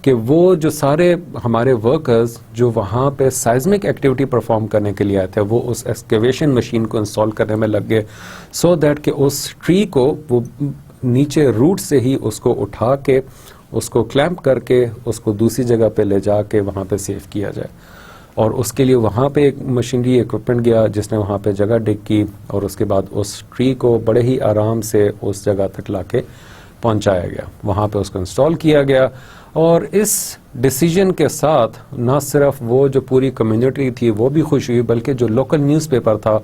کہ وہ جو سارے ہمارے ورکرز جو وہاں پہ سائزمک ایکٹیویٹی پرفارم کرنے کے لیے آئے تھے وہ اس ایکسکیویشن مشین کو انسٹال کرنے میں لگ گئے, سو دیٹ کہ اس ٹری کو وہ نیچے روٹ سے ہی اس کو اٹھا کے اس کو کلیمپ کر کے اس کو دوسری جگہ پہ لے جا کے وہاں پہ سیو کیا جائے. اور اس کے لیے وہاں پہ ایک مشینری اکوپمنٹ گیا جس نے وہاں پہ جگہ ڈگ کی, اور اس کے بعد اس ٹری کو بڑے ہی آرام سے اس جگہ تک لا کے پہنچایا گیا, وہاں پہ اس کو انسٹال کیا گیا. اور اس ڈیسیجن کے ساتھ نہ صرف وہ جو پوری کمیونٹی تھی وہ بھی خوش ہوئی, بلکہ جو لوکل نیوز پیپر تھا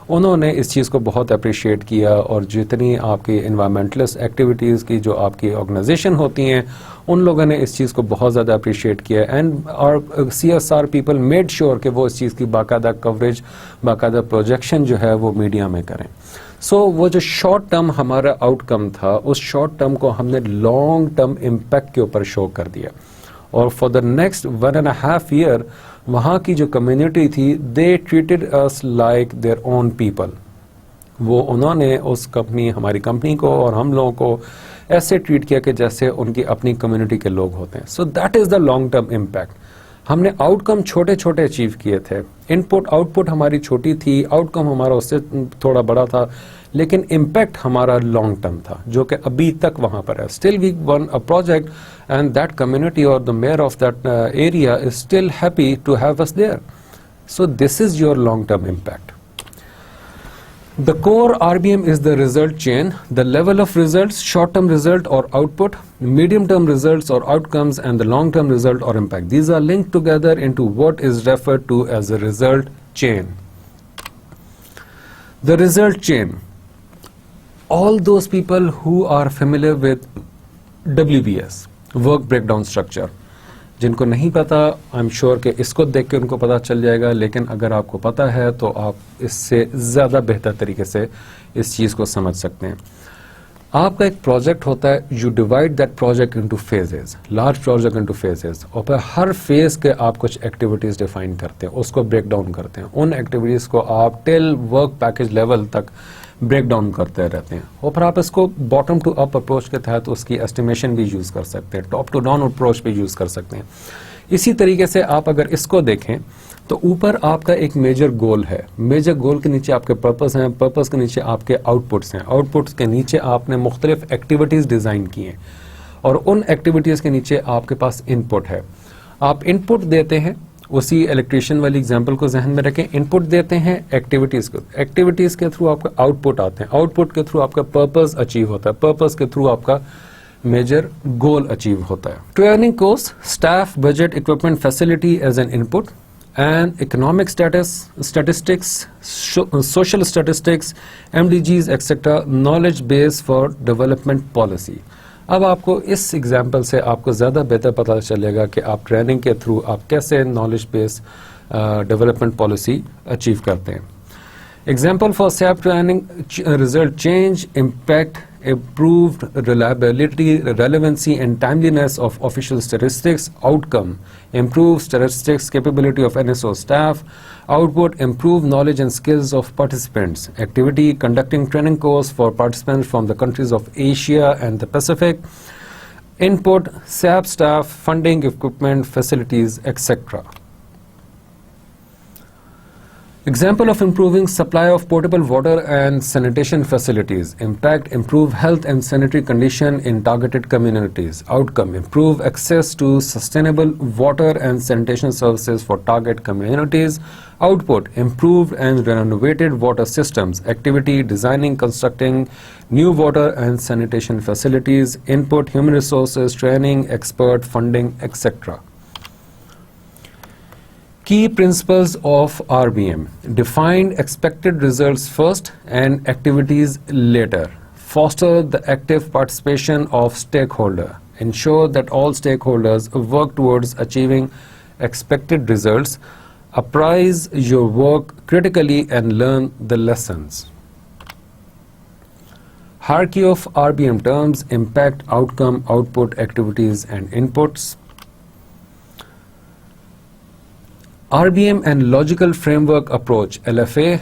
انہوں نے اس چیز کو بہت اپریشیٹ کیا, اور جتنی آپ کی انوائرمنٹلسٹ ایکٹیویٹیز کی جو آپ کی آرگنائزیشن ہوتی ہیں ان لوگوں نے اس چیز کو بہت زیادہ اپریشیٹ کیا. اینڈ اور CSR پیپل میڈ شیور کہ وہ اس چیز کی باقاعدہ کوریج, باقاعدہ پروجیکشن جو ہے وہ میڈیا میں کریں. سو وہ جو شارٹ ٹرم ہمارا آؤٹ کم تھا اس شارٹ ٹرم کو ہم نے لانگ ٹرم امپیکٹ کے اوپر شو کر دیا, اور فار دا نیکسٹ 1.5 year وہاں کی جو کمیونٹی تھی they treated us like their own people. وہ انہوں نے اس کمپنی, ہماری کمپنی کو اور ہم لوگوں کو ایسے ٹریٹ کیا کہ جیسے ان کی اپنی کمیونٹی کے لوگ ہوتے ہیں. So that is the long term impact. ہم نے آؤٹ کم چھوٹے چھوٹے اچیو کیے تھے, ان پٹ آؤٹ پٹ ہماری چھوٹی تھی, آؤٹ کم ہمارا اس سے تھوڑا بڑا تھا, لیکن امپیکٹ ہمارا لانگ ٹرم تھا جو کہ ابھی تک وہاں پر ہے. Still we won a project and that community اور the mayor of that area is still happy to have us there. So this is your long term impact. The core RBM is the result chain, the level of results, short-term result or output, medium-term results or outcomes, and the long-term result or impact. These are linked together into what is referred to as a result chain. The result chain. All those people who are familiar with WBS, work breakdown structure, جن کو نہیں پتا I am sure کہ اس کو دیکھ کے ان کو پتا چل جائے گا, لیکن اگر آپ کو پتا ہے تو آپ اس سے زیادہ بہتر طریقے سے اس چیز کو سمجھ سکتے ہیں. آپ کا ایک پروجیکٹ ہوتا ہے, you divide that project into phases, large project into phases, اور پھر ہر فیز کے آپ کچھ ایکٹیویٹیز ڈیفائن کرتے ہیں, اس کو بریک ڈاؤن کرتے ہیں, ان ایکٹیویٹیز کو آپ ٹل ورک پیکج لیول تک بریک ڈاؤن کرتے رہتے ہیں, اور پھر آپ اس کو باٹم ٹو اپ اپروچ کے تحت اس کی ایسٹیمیشن بھی یوز کر سکتے ہیں, ٹاپ ٹو ڈاؤن اپروچ بھی یوز کر سکتے ہیں. اسی طریقے سے آپ اگر اس کو دیکھیں تو اوپر آپ کا ایک میجر گول ہے, میجر گول کے نیچے آپ کے پرپس ہیں, پرپس کے نیچے آپ کے آؤٹ پٹس ہیں, آؤٹ پٹس کے نیچے آپ نے مختلف ایکٹیویٹیز ڈیزائن کی ہیں, اور ان ایکٹیویٹیز کے نیچے آپ کے پاس ان پٹ ہے. آپ ان پٹ دیتے ہیں, اسی الیکٹریشین والی اگزامپل کو ذہن میں رکھیں, ان پٹ دیتے ہیں ایکٹیویٹیز کو, ایکٹیویٹیز کے تھرو آپ کا آؤٹ پٹ آتے ہیں, آؤٹ پٹ کے تھرو آپ کا پرپس اچیو ہوتا ہے, پرپس کے تھرو آپ کا میجر گول اچیو ہوتا ہے. Training cost, staff, budget, equipment, facility as an input, and economic statistics, social statistics, MDGs, etc. knowledge base for development policy. اب آپ کو اس ایگزامپل سے آپ کو زیادہ بہتر پتہ چلے گا کہ آپ ٹریننگ کے تھرو آپ کیسے knowledge base development policy achieve کرتے ہیں. Example for SAP training: result change, impact, improved reliability, relevancy and timeliness of official statistics. Outcome: improved statistics capability of NSO staff. Output: improved knowledge and skills of participants. Activity: conducting training course for participants from the countries of Asia and the Pacific. Input: SAP staff, funding, equipment, facilities, etc. Example of improving supply of potable water and sanitation facilities. Impact: improve health and sanitary condition in targeted communities. Outcome: improve access to sustainable water and sanitation services for target communities. Output: improved and renovated water systems. Activity: designing, constructing new water and sanitation facilities. Input: human resources, training, expert, funding, etc. Key principles of RBM: define expected results first and activities later. Foster the active participation of stakeholder. Ensure that all stakeholders work towards achieving expected results. Appraise your work critically and learn the lessons. Hierarchy of RBM terms: impact, outcome, output, activities and inputs. RBM and Logical Framework Approach, LFA.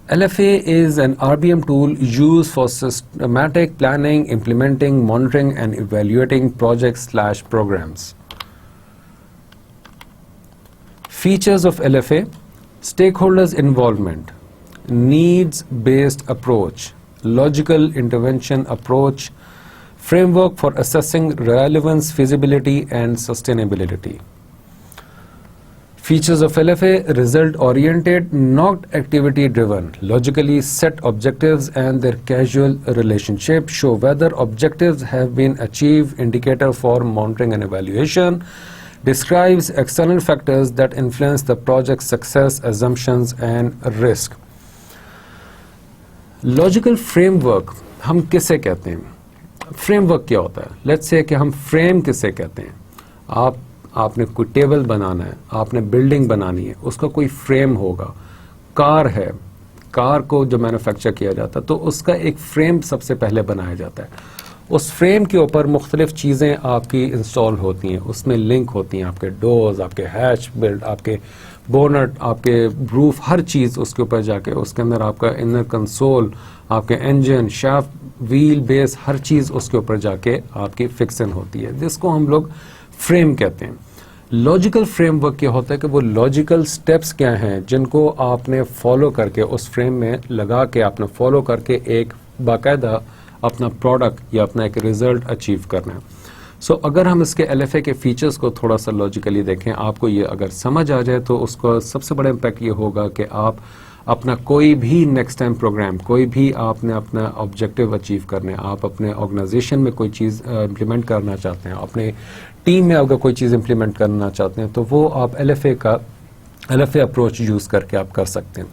LFA is an RBM tool used for systematic planning, implementing, monitoring and evaluating projects/programs. Features of LFA: stakeholders involvement, needs-based approach, logical intervention approach, framework for assessing relevance, feasibility and sustainability. Features of LFA: result-oriented, not activity-driven, logically set objectives and their causal relationship, show whether objectives have been achieved, indicator for monitoring and evaluation, describes external factors that influence the project's success, assumptions and risk. Logical framework ہم کسے کہتے ہیں؟ Frame work کیا ہوتا ہے؟ Let's say کہ ہم frame کسے کہتے ہیں؟ آپ نے کوئی ٹیبل بنانا ہے, آپ نے بلڈنگ بنانی ہے, اس کا کوئی فریم ہوگا. کار ہے, کار کو جو مینوفیکچر کیا جاتا ہے تو اس کا ایک فریم سب سے پہلے بنایا جاتا ہے. اس فریم کے اوپر مختلف چیزیں آپ کی انسٹال ہوتی ہیں, اس میں لنک ہوتی ہیں, آپ کے ڈورز, آپ کے ہیچ بلڈ, آپ کے بونٹ, آپ کے روف, ہر چیز اس کے اوپر جا کے اس کے اندر آپ کا انر کنسول, آپ کے انجن, شافٹ, ویل بیس, ہر چیز اس کے اوپر جا کے آپ کی فکسن ہوتی ہے, جس کو ہم لوگ فریم کہتے ہیں. لاجیکل فریم ورک کیا ہوتا ہے کہ وہ لاجیکل سٹیپس کیا ہیں جن کو آپ نے فالو کر کے اس فریم میں لگا کے آپ نے فالو کر کے ایک باقاعدہ اپنا پروڈکٹ یا اپنا ایک ریزلٹ اچیو کرنا ہے. سو اگر ہم اس کے ایل ایف اے کے فیچرز کو تھوڑا سا لاجیکلی دیکھیں, آپ کو یہ اگر سمجھ آ جائے تو اس کو سب سے بڑا امپیکٹ یہ ہوگا کہ آپ اپنا کوئی بھی نیکسٹ ٹائم پروگرام, کوئی بھی آپ نے اپنا آبجیکٹیو اچیو کرنے, آپ اپنے آرگنائزیشن میں کوئی چیز امپلیمنٹ کرنا چاہتے ہیں, اپنے ٹیم میں اگر کوئی چیز امپلیمنٹ کرنا چاہتے ہیں, تو وہ آپ L F A approach use کر کے آپ کر سکتے ہیں.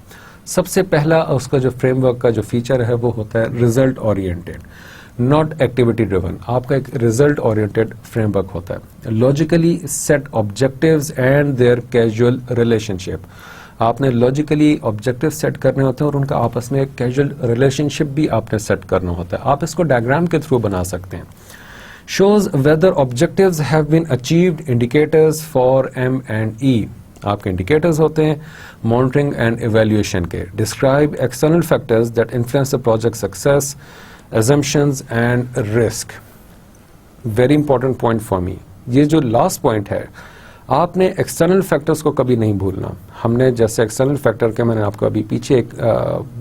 سب سے پہلا اس کا جو فریم ورک کا جو فیچر ہے وہ ہوتا ہے result oriented. not activity driven. آپ کا ایک result oriented framework ہوتا ہے. Logically set objectives and their casual relationship. آپ نے logically objectives set کرنے ہوتے ہیں اور ان کا آپس میں ایک casual relationship بھی آپ نے set کرنا ہوتا ہے. آپ اس کو diagram کے through بنا سکتے ہیں. Shows whether objectives have been achieved, indicators for M and E. آپ کے انڈیکیٹرز ہوتے ہیں مانیٹرنگ اینڈ ایویلیویشن کے. Describe external factors that influence the project success, assumptions and risk. Very important point for me. یہ جو last point ہے, آپ نے ایکسٹرنل فیکٹرز کو کبھی نہیں بھولنا. ہم نے جیسے ایکسٹرنل فیکٹر کے میں نے آپ کو ابھی پیچھے ایک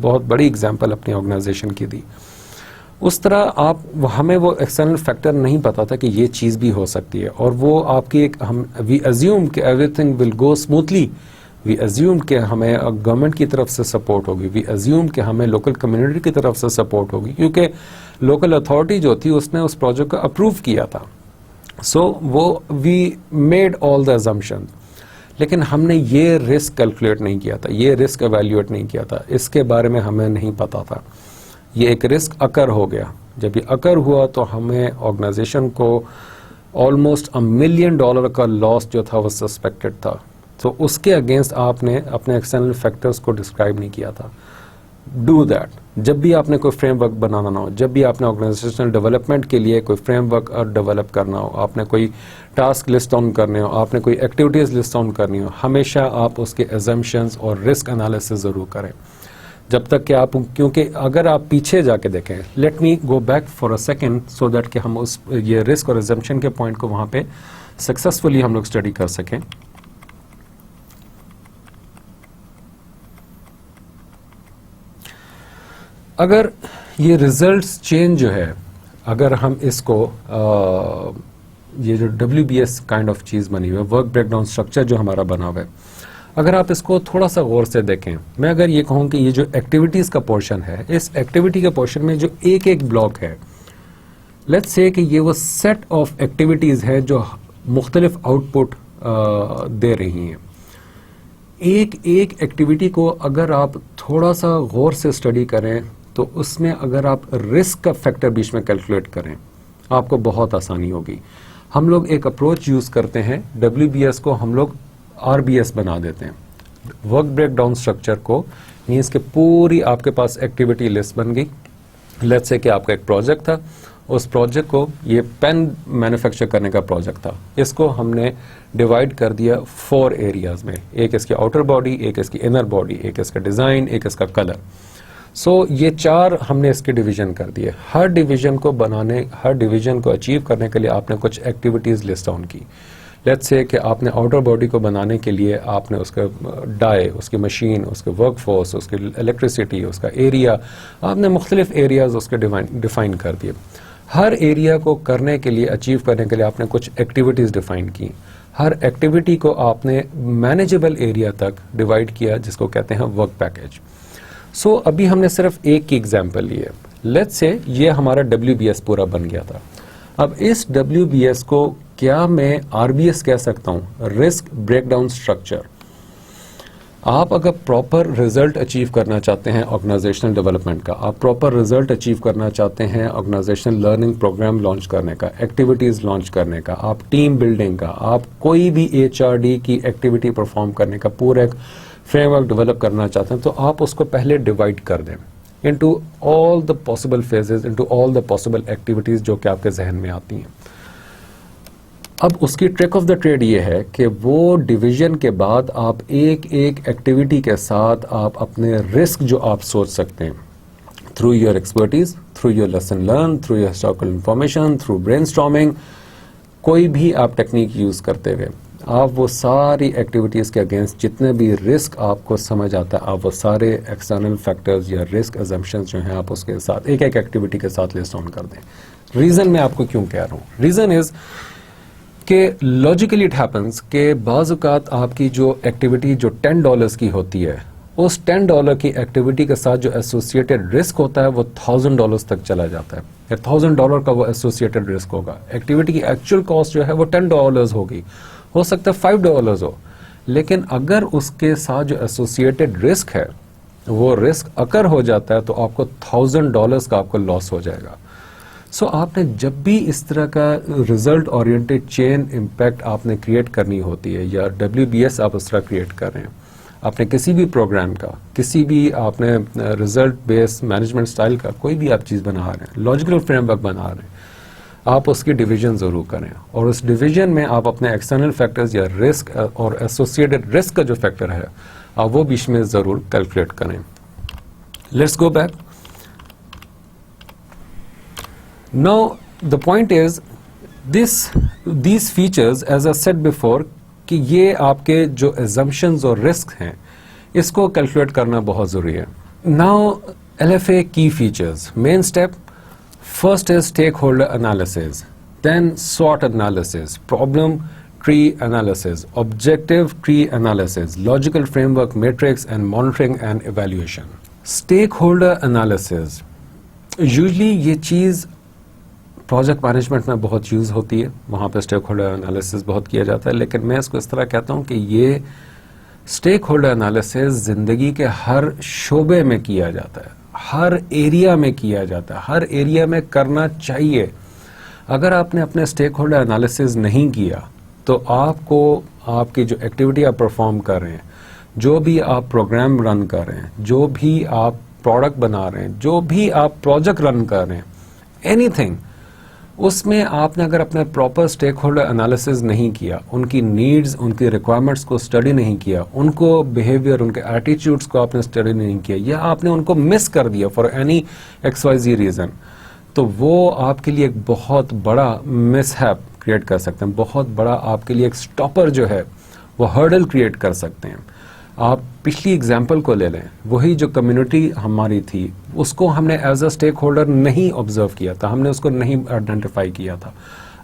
بہت بڑی اگزامپل اپنی آرگنائزیشن کی دی, اس طرح ہمیں وہ ایکسٹرنل فیکٹر نہیں پتا تھا کہ یہ چیز بھی ہو سکتی ہے, اور وہ آپ کی ایک وی ایزیوم کہ everything will go smoothly, we assume کہ ہمیں گورنمنٹ کی طرف سے سپورٹ ہوگی, وی ایزیوم کہ ہمیں لوکل کمیونٹی کی طرف سے سپورٹ ہوگی, کیونکہ لوکل اتھارٹی جو تھی اس نے اس پروجیکٹ کو اپروو کیا تھا. سو وہ we made all the exemption, لیکن ہم نے یہ رسک کیلکولیٹ نہیں کیا تھا, یہ رسک ایویلیویٹ نہیں کیا تھا, اس کے بارے میں ہمیں نہیں پتا تھا. یہ ایک رسک اکر ہو گیا. جب یہ اکر ہوا تو ہمیں آرگنائزیشن کو آلموسٹ $1 ملین کا لاس جو تھا وہ سسپیکٹڈ تھا. تو اس کے اگینسٹ آپ نے اپنے ایکسٹرنل فیکٹرز کو ڈسکرائب نہیں کیا تھا. Do that. جب بھی آپ نے کوئی فریم ورک بنانا نہ ہو, جب بھی آپ نے آرگنائزیشنل ڈیولپمنٹ کے لیے کوئی فریم ورک ڈیولپ کرنا ہو, آپ نے کوئی ٹاسک لسٹ ڈاؤن کرنے ہو, آپ نے کوئی ایکٹیویٹیز لسٹ ڈاؤن کرنی ہو, ہمیشہ آپ اس کے ایزمپشنز اور رسک انالیسس ضرور کریں. جب تک کہ آپ, کیونکہ اگر آپ پیچھے جا کے دیکھیں, let me go back for a second so that کہ ہم اس یہ رسک اور ایزمپشن کے پوائنٹ کو وہاں پہ سکسیسفلی ہم لوگ اسٹڈی کر سکیں. اگر یہ ریزلٹس چینج جو ہے, اگر ہم اس کو یہ جو WBS کائنڈ آف چیز بنی ہوئی ہے, ورک بریک ڈاؤن اسٹرکچر جو ہمارا بنا ہوا ہے, اگر آپ اس کو تھوڑا سا غور سے دیکھیں, میں اگر یہ کہوں کہ یہ جو ایکٹیویٹیز کا پورشن ہے, اس ایکٹیویٹی کے پورشن میں جو ایک ایک بلاک ہے, لیٹس سے کہ یہ وہ سیٹ آف ایکٹیویٹیز ہے جو مختلف آؤٹ پٹ دے رہی ہیں. ایک ایک ایکٹیویٹی کو اگر آپ تھوڑا سا غور سے اسٹڈی کریں تو اس میں اگر آپ رسک کا فیکٹر بیچ میں کیلکولیٹ کریں, آپ کو بہت آسانی ہوگی. ہم لوگ ایک اپروچ یوز کرتے ہیں, WBS کو ہم لوگ RBS بنا دیتے ہیں, ورک بریک ڈاؤن اسٹرکچر کو. مینس کہ پوری آپ کے پاس ایکٹیویٹی لسٹ بن گئی. لیٹس سے کہ آپ کا ایک پروجیکٹ تھا, اس پروجیکٹ کو یہ پین مینوفیکچر کرنے کا پروجیکٹ تھا, اس کو ہم نے ڈیوائڈ کر دیا 4 ایریاز میں. ایک اس کی آؤٹر باڈی, ایک اس کی انر باڈی, ایک اس کا ڈیزائن, ایک اس کا کلر. سو یہ 4 ہم نے اس کے ڈویژن کر دیے. ہر ڈویژن کو بنانے, ہر ڈویژن کو اچیو کرنے کے لیے آپ نے کچھ ایکٹیویٹیز لسٹ ڈاؤن کی. لیٹس سے کہ آپ نے آؤٹر باڈی کو بنانے کے لیے آپ نے اس کا ڈائی, اس کی مشین, اس کے ورک فورس, اس کی الیکٹریسٹی, اس کا ایریا, آپ نے مختلف ایریاز اس کے ڈیفائن کر دیے. ہر ایریا کو کرنے کے لیے, اچیو کرنے کے لیے آپ نے کچھ ایکٹیویٹیز ڈیفائن کی. ہر ایکٹیویٹی کو آپ نے مینیجیبل ایریا تک ڈیوائڈ کیا, جس کو کہتے ہیں ورک پیکیج. سو ابھی ہم نے صرف ایک کی ایگزامپل لی ہے. لیٹس سے یہ ہمارا WBS پورا بن گیا تھا. اب اس WBS کو کیا میں RBS کہہ سکتا ہوں, رسک بریک ڈاؤن اسٹرکچر. آپ اگر پراپر ریزلٹ اچیو کرنا چاہتے ہیں آرگنائزیشنل ڈیولپمنٹ کا, آپ پراپر ریزلٹ اچیو کرنا چاہتے ہیں آرگنائزیشنل لرننگ پروگرام لانچ کرنے کا, ایکٹیویٹیز لانچ کرنے کا, آپ ٹیم بلڈنگ کا, آپ کوئی بھی HRD کی ایکٹیویٹی پرفارم کرنے کا پورا ایک فریم ورک ڈیولپ کرنا چاہتے ہیں, تو آپ اس کو پہلے ڈیوائڈ کر دیں into all the possible phases, into all the possible activities جو کہ آپ کے ذہن میں آتی ہیں. اب اس کی ٹرک آف دا ٹریڈ یہ ہے کہ وہ ڈویژن کے بعد آپ ایک ایک ایکٹیویٹی کے ساتھ آپ اپنے رسک جو آپ سوچ سکتے ہیں, through your expertise, through your lesson learned, through your historical information, through brainstorming, کوئی بھی آپ ٹیکنیک یوز کرتے ہوئے آپ وہ ساری ایکٹیویٹیز کے اگینسٹ جتنے بھی رسک آپ کو سمجھ آتا ہے, آپ وہ سارے ایکسٹرنل فیکٹرز یا رسک ایزمپشنز جو ہیں آپ اس کے ساتھ ایک ایک ایکٹیویٹی کے ساتھ لسٹ ڈاؤن کر دیں. ریزن میں آپ کو کیوں کہہ رہا ہوں, ریزن از کہ لاجیکلی اٹ ہیپنس کہ بعض اوقات آپ کی جو ایکٹیویٹی جو $10 کی ہوتی ہے, اس $10 کی ایکٹیویٹی کے ساتھ جو ایسوسیٹڈ رسک ہوتا ہے وہ $1,000 تک چلا جاتا ہے. $1,000 کا وہ ایسوسیٹڈ رسک ہوگا. ایکٹیویٹی کی ایکچوئل کاسٹ جو ہے وہ $10 ہوگی, ہو سکتا ہے $5 ہو, لیکن اگر اس کے ساتھ جو ایسوسیٹڈ رسک ہے وہ رسک اکر ہو جاتا ہے تو آپ کو $1,000 کا آپ کو لاس ہو جائے گا. سو آپ نے جب بھی اس طرح کا ریزلٹ اورینٹیڈ چین امپیکٹ آپ نے کریٹ کرنی ہوتی ہے یا WBS آپ اس طرح کریٹ کر رہے ہیں, آپ نے کسی بھی پروگرام کا, کسی بھی آپ نے ریزلٹ بیس مینجمنٹ سٹائل کا کوئی بھی آپ چیز بنا رہے ہیں, لاجیکل فریم ورک بنا رہے ہیں, آپ اس کی ڈویژن ضرور کریں اور اس ڈویژن میں آپ اپنے ایکسٹرنل فیکٹرز یا رسک اور ایسوسیٹڈ رسک کا جو فیکٹر ہے آپ وہ بیچ میں ضرور کیلکولیٹ کریں. Let's go back. Now the point is these features as I said before کہ یہ آپ کے جو assumptions اور risks ہیں اس کو کیلکولیٹ کرنا بہت ضروری ہے. Now LFA key features. Main step first is stakeholder analysis, then SWOT analysis, problem tree analysis, objective tree analysis, logical framework matrix and monitoring and evaluation. Stakeholder analysis usually یہ چیز project management میں بہت use ہوتی ہے, وہاں پہ stake holder analysis بہت کیا جاتا ہے, لیکن میں اس کو اس طرح کہتا ہوں کہ یہ اسٹیک ہولڈر انالیسس زندگی کے ہر شعبے میں کیا جاتا ہے, ہر ایریا میں کیا جاتا ہے, ہر ایریا میں کرنا چاہیے. اگر آپ نے اپنے اسٹیک ہولڈر انالیسس نہیں کیا تو آپ کو آپ کی جو ایکٹیویٹی آپ پرفارم کر رہے ہیں, جو بھی آپ پروگرام رن کر رہے ہیں, جو بھی آپ پروڈکٹ بنا رہے ہیں, جو بھی آپ پروجیکٹ رن کر رہے ہیں, اینی تھنگ, اس میں آپ نے اگر اپنے پراپر اسٹیک ہولڈر انالیسز نہیں کیا, ان کی نیڈز, ان کی ریکوائرمنٹس کو اسٹڈی نہیں کیا, ان کو بیہیویئر, ان کے ایٹیٹیوڈس کو آپ نے اسٹڈی نہیں کیا, یا آپ نے ان کو مس کر دیا فار اینی XYZ ریزن, تو وہ آپ کے لیے ایک بہت بڑا مس ہیپ کریٹ کر سکتے ہیں, بہت بڑا آپ کے لیے ایک اسٹاپر جو ہے وہ ہرڈل کریٹ کر سکتے ہیں. آپ پچھلی اگزامپل کو لے لیں, وہی جو کمیونٹی ہماری تھی اس کو ہم نے ایز اے اسٹیک ہولڈر نہیں آبزرو کیا تھا, ہم نے اس کو نہیں آئیڈینٹیفائی کیا تھا.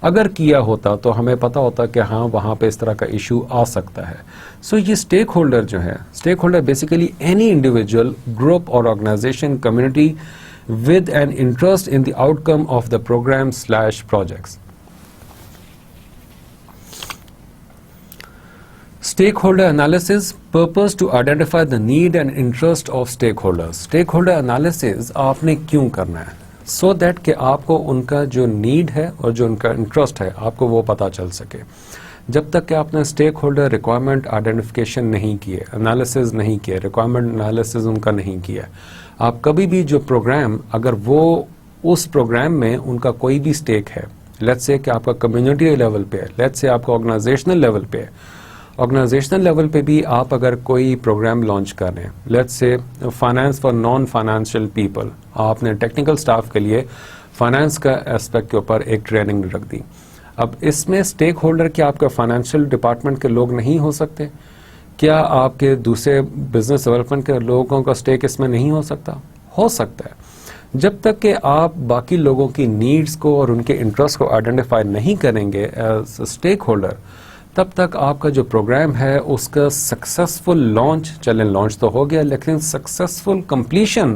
اگر کیا ہوتا تو ہمیں پتا ہوتا کہ ہاں وہاں پہ اس طرح کا ایشو آ سکتا ہے. سو یہ اسٹیک ہولڈر جو ہے, stakeholder basically any individual, group or organisation, community with an interest in the outcome of the programme projects. Stakeholder analysis, purpose to identify the need and interest of stakeholders. Stakeholder analysis آپ نے کیوں کرنا ہے؟ So that کہ آپ کو ان کا جو نیڈ ہے اور جو ان کا انٹرسٹ ہے آپ کو وہ پتا چل سکے. جب تک کہ آپ نے اسٹیک ہولڈر ریکوائرمنٹ آئیڈینٹیفیکیشن نہیں کیے, انالیسز نہیں کیے, ریکوائرمنٹ انالیسز ان کا نہیں کیا, آپ کبھی بھی جو پروگرام, اگر وہ اس پروگرام میں ان کا کوئی بھی اسٹیک ہے, لیٹس سے کہ آپ کا کمیونٹی لیول پہ ہے, لیٹس سے آپ کا آرگنائزیشنل لیول پہ ہے, آرگنائزیشنل لیول پہ بھی آپ اگر کوئی پروگرام لانچ کر رہے ہیں, let's say finance for non financial people, آپ نے ٹیکنیکل سٹاف کے لیے فائنانس کا اسپیکٹ کے اوپر ایک ٹریننگ رکھ دی. اب اس میں اسٹیک ہولڈر کیا آپ کا فائنینشیل ڈپارٹمنٹ کے لوگ نہیں ہو سکتے؟ کیا آپ کے دوسرے بزنس ڈیولپمنٹ کے لوگوں کا اسٹیک اس میں نہیں ہو سکتا؟ ہو سکتا ہے. جب تک کہ آپ باقی لوگوں کی نیڈز کو اور ان کے انٹرسٹ کو آئیڈینٹیفائی نہیں کریں گے ایز اسٹیک ہولڈر, تب تک آپ کا جو پروگرام ہے اس کا سکسیسفل لانچ, چلیں لانچ تو ہو گیا لیکن سکسیسفل کمپلیشن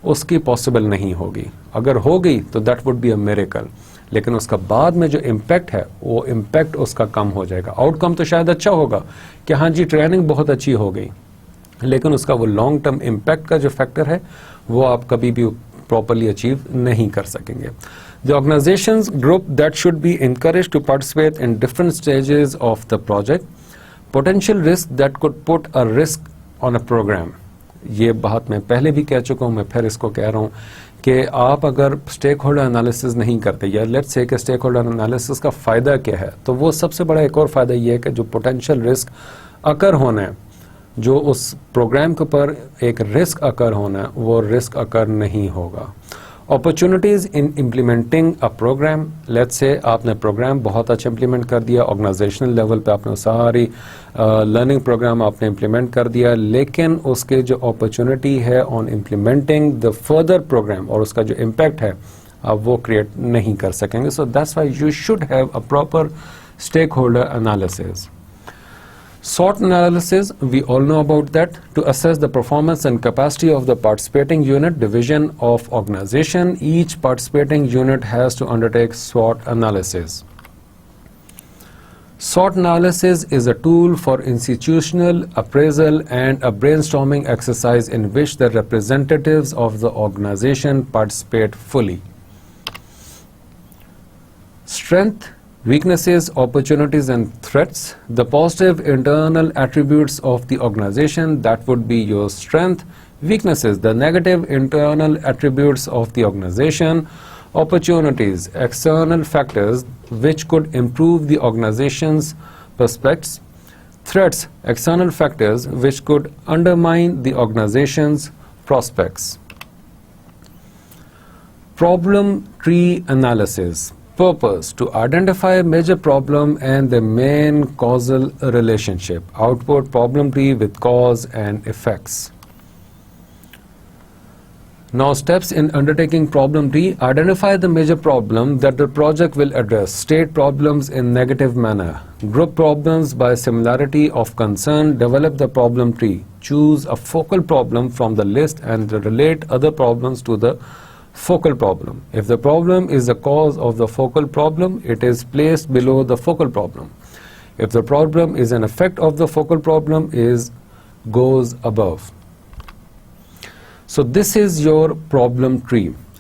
اس کی پاسبل نہیں ہوگی. اگر ہو گئی تو that would be a miracle, لیکن اس کا بعد میں جو امپیکٹ ہے وہ امپیکٹ اس کا کم ہو جائے گا. آؤٹ کم تو شاید اچھا ہوگا کہ ہاں جی ٹریننگ بہت اچھی ہو گئی, لیکن اس کا وہ لانگ ٹرم امپیکٹ کا جو فیکٹر ہے وہ آپ کبھی بھی پراپرلی اچیو نہیں کر سکیں گے. The organization's group that should be encouraged to participate in different stages of the project. Potential risk that could put a risk on a program. یہ بات میں پہلے بھی کہہ چکا ہوں, میں پھر اس کو کہہ رہا ہوں کہ آپ اگر اسٹیک ہولڈر انالیسز نہیں کرتے, یا لیٹس سے کہ اسٹیک ہولڈر انالیسز کا فائدہ کیا ہے, تو وہ سب سے بڑا ایک اور فائدہ یہ ہے کہ جو پوٹینشیل رسک اکر ہونا ہے, جو اس پروگرام کے اوپر ایک رسک اکر ہونا ہے, وہ رسک اکر نہیں ہوگا. Opportunities in implementing a program, let's say آپ نے پروگرام بہت اچھا امپلیمنٹ کر دیا, آرگنائزیشنل لیول پہ آپ نے ساری لرننگ پروگرام آپ نے امپلیمنٹ کر دیا, لیکن اس کے جو اپرچونیٹی ہے آن امپلیمنٹنگ دا فردر پروگرام اور اس کا جو امپیکٹ ہے آپ وہ کریٹ نہیں کر سکیں گے. So that's why you should have a proper stake holder analysis. SWOT analysis, we all know about that, to assess the performance and capacity of the participating unit, division of organization. Each participating unit has to undertake SWOT analysis. SWOT analysis is a tool for institutional appraisal and a brainstorming exercise in which the representatives of the organization participate fully. strength, weaknesses, opportunities and threats, the positive internal attributes of the organization, that would be your strength. Weaknesses, the negative internal attributes of the organization. Opportunities, external factors which could improve the organization's prospects. Threats, external factors which could undermine the organization's prospects. Problem tree analysis. Purpose, to identify major problem and the main causal relationship. Output problem tree with cause and effects. Now, steps in undertaking problem tree. Identify the major problem that the project will address. State problems in negative manner. Group problems by similarity of concern. Develop the problem tree. Choose a focal problem from the list and relate other problems to the focal problem. If the problem is the cause of the focal problem, it is placed below the focal problem. If the problem is an effect of the focal problem, goes above. So this is your problem tree.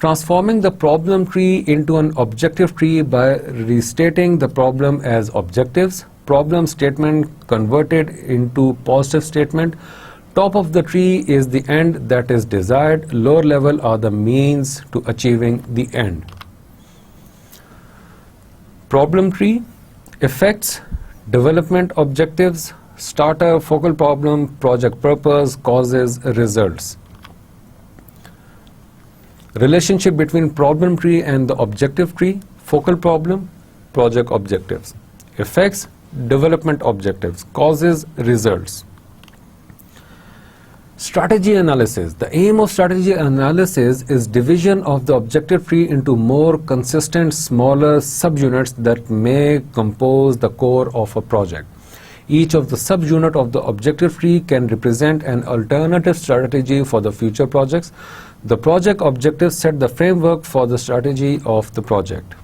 Transforming the problem tree into an objective tree by restating the problem as objectives. Problem statement converted into positive statement. Top of the tree is the end that is desired. Lower level are the means to achieving the end. Problem tree, effects, development objectives, starter, focal problem, project purpose, causes, results. Relationship between problem tree and the objective tree. Focal problem, project objectives. Effects, development objectives. Causes, results. Strategy analysis. The aim of strategy analysis is division of the objective tree into more consistent, smaller subunits that may compose the core of a project. Each of the subunit of the objective tree can represent an alternative strategy for the future projects. The project objectives set the framework for the strategy of the project.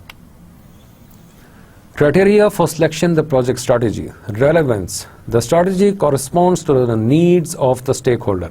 Criteria for selection the project strategy. Relevance. The strategy corresponds to the needs of the stakeholder.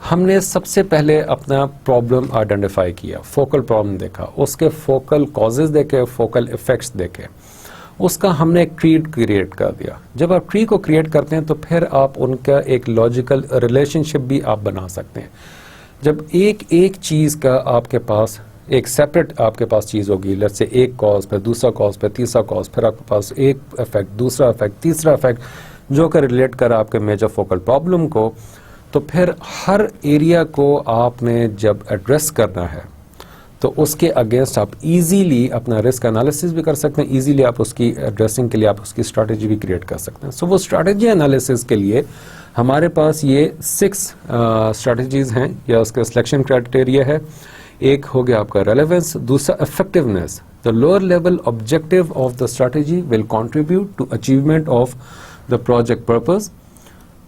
ہم نے سب سے پہلے اپنا problem identify کیا, focal problem دیکھا, اس کے focal causes دیکھے, focal effects دیکھے, اس کا ہم نے ایک ٹری کریٹ کر دیا. جب آپ ٹری کو کریٹ کرتے ہیں تو پھر آپ ان کا ایک لاجیکل ریلیشن شپ بھی آپ بنا سکتے ہیں. جب ایک چیز کا آپ کے پاس ایک سیپریٹ آپ کے پاس چیز ہوگی, لیٹ سے ایک کاز پہ دوسرا کاز پہ تیسرا کاز, پھر آپ کے پاس ایک افیکٹ, دوسرا افیکٹ, تیسرا افیکٹ, جو کہ ریلیٹ کر آپ کے میجر فوکل پرابلم کو, تو پھر ہر ایریا کو آپ نے جب ایڈریس کرنا ہے تو اس کے اگینسٹ آپ ایزیلی اپنا رسک انالیسس بھی کر سکتے ہیں, ایزیلی آپ اس کی ایڈریسنگ کے لیے آپ اس کی اسٹریٹجی بھی کریٹ کر سکتے ہیں. سو وہ اسٹریٹجی انالیسس کے لیے ہمارے پاس یہ 6 اسٹریٹجیز ہیں یا اس کا سلیکشن کرائٹیریا ہے. ایک ہو گیا آپ کا ریلیونس, دوسرا effectiveness. The lower level objective of the strategy will contribute to achievement of the project purpose.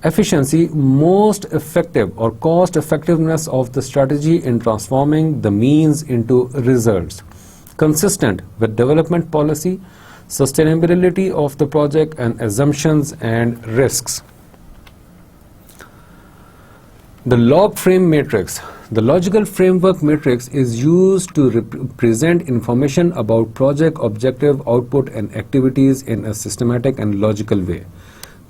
Efficiency, most effective or cost effectiveness of the strategy in transforming the means into results. Consistent with development policy, sustainability of the project and assumptions and risks. The log frame matrix. The logical framework matrix is used to present information about project objective, output and activities in a systematic and logical way.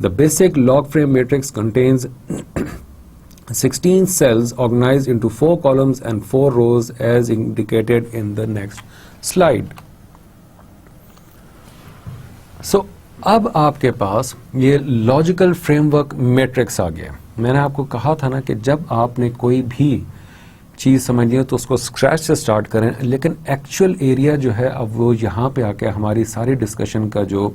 The basic log frame matrix contains 16 cells organized into 4 columns and 4 rows as indicated in the next slide. So, اب آپ کے پاس یہ logical framework matrix آ گیا. میں نے آپ کو کہا تھا نا کہ جب آپ نے کوئی بھی چیز سمجھنی ہے تو اس کو اسکریچ سے سٹارٹ کریں, لیکن ایکچوئل ایریا جو ہے اب وہ یہاں پہ آ کے ہماری ساری ڈسکشن کا جو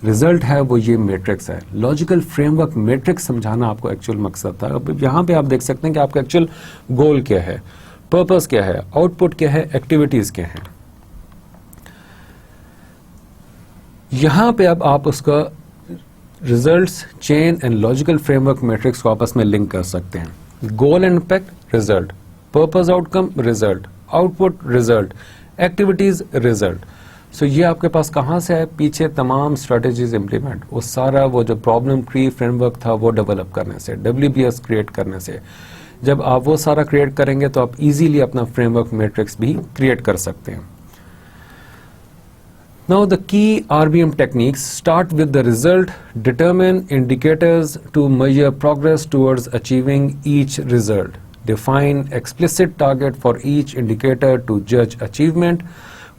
ریزلٹ ہے وہ یہ میٹرکس ہے. لاجیکل فریم ورک میٹرکس سمجھانا آپ کو ایکچوئل مقصد تھا. اب یہاں پہ آپ دیکھ سکتے ہیں کہ آپ کا ایکچوئل گول کیا ہے, پرپز کیا ہے, آؤٹ پٹ کیا ہے, ایکٹیویٹیز کیا ہیں. یہاں پہ اب آپ اس کا results chain and logical framework matrix کو آپس میں لنک کر سکتے ہیں. Goal and impact result, purpose outcome result, output result, activities result. So یہ آپ کے پاس کہاں سے ہے؟ پیچھے تمام اسٹریٹجیز امپلیمنٹ, وہ سارا وہ جو پرابلم ٹری فریم ورک تھا وہ ڈیولپ کرنے سے, WBS کریٹ کرنے سے. جب آپ وہ سارا کریٹ کریں گے تو آپ ایزیلی اپنا فریم ورک میٹرکس بھی کریٹ کر سکتے ہیں. Now the key RBM techniques start with the result, determine indicators to measure progress towards achieving each result, define explicit target for each indicator to judge achievement,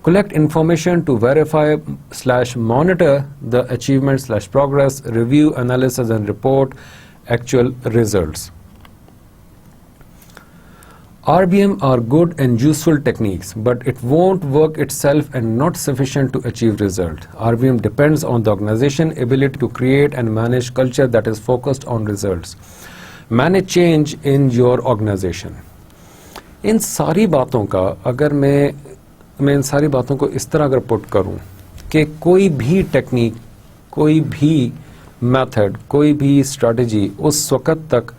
collect information to verify/monitor the achievement/progress, review analysis and report actual results. RBM are good and useful techniques, but it won't work itself and not sufficient to achieve result. RBM depends on the organization ability to create and manage culture that is focused on results. Manage change in your organization. ان ساری باتوں کا اگر میں ان ساری باتوں کو اس طرح اگر پٹ کروں کہ کوئی بھی ٹیکنیک, کوئی بھی میتھڈ, کوئی بھی اسٹریٹجی اس وقت تک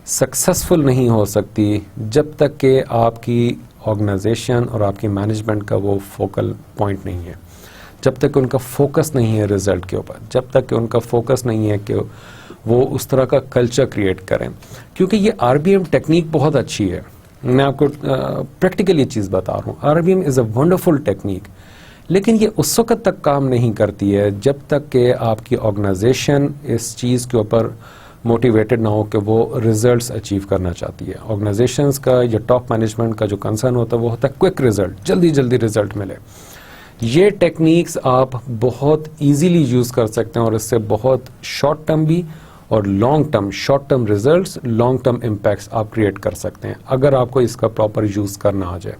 سکسیسفل نہیں ہو سکتی جب تک کہ آپ کی آرگنائزیشن اور آپ کی مینجمنٹ کا وہ فوکل پوائنٹ نہیں ہے, جب تک کہ ان کا فوکس نہیں ہے ریزلٹ کے اوپر, جب تک کہ ان کا فوکس نہیں ہے کہ وہ اس طرح کا کلچر کریٹ کریں. کیونکہ یہ RBM ٹیکنیک بہت اچھی ہے, میں آپ کو پریکٹیکل یہ چیز بتا رہا ہوں. RBM is a wonderful technique, لیکن یہ اس وقت تک کام نہیں کرتی ہے جب تک کہ آپ کی آرگنائزیشن اس چیز کے اوپر موٹیویٹڈ نہ ہو کہ وہ ریزلٹس اچیو کرنا چاہتی ہے. آرگنائزیشنز کا یا ٹاپ مینجمنٹ کا جو کنسرن ہوتا ہے وہ ہوتا ہے کوئک ریزلٹ, جلدی جلدی ریزلٹ ملے. یہ ٹیکنیکس آپ بہت ایزیلی یوز کر سکتے ہیں اور اس سے بہت شارٹ ٹرم بھی اور long term, short term results, long term impacts آپ کریٹ کر سکتے ہیں اگر آپ کو اس کا پراپر یوز کرنا آ جائے.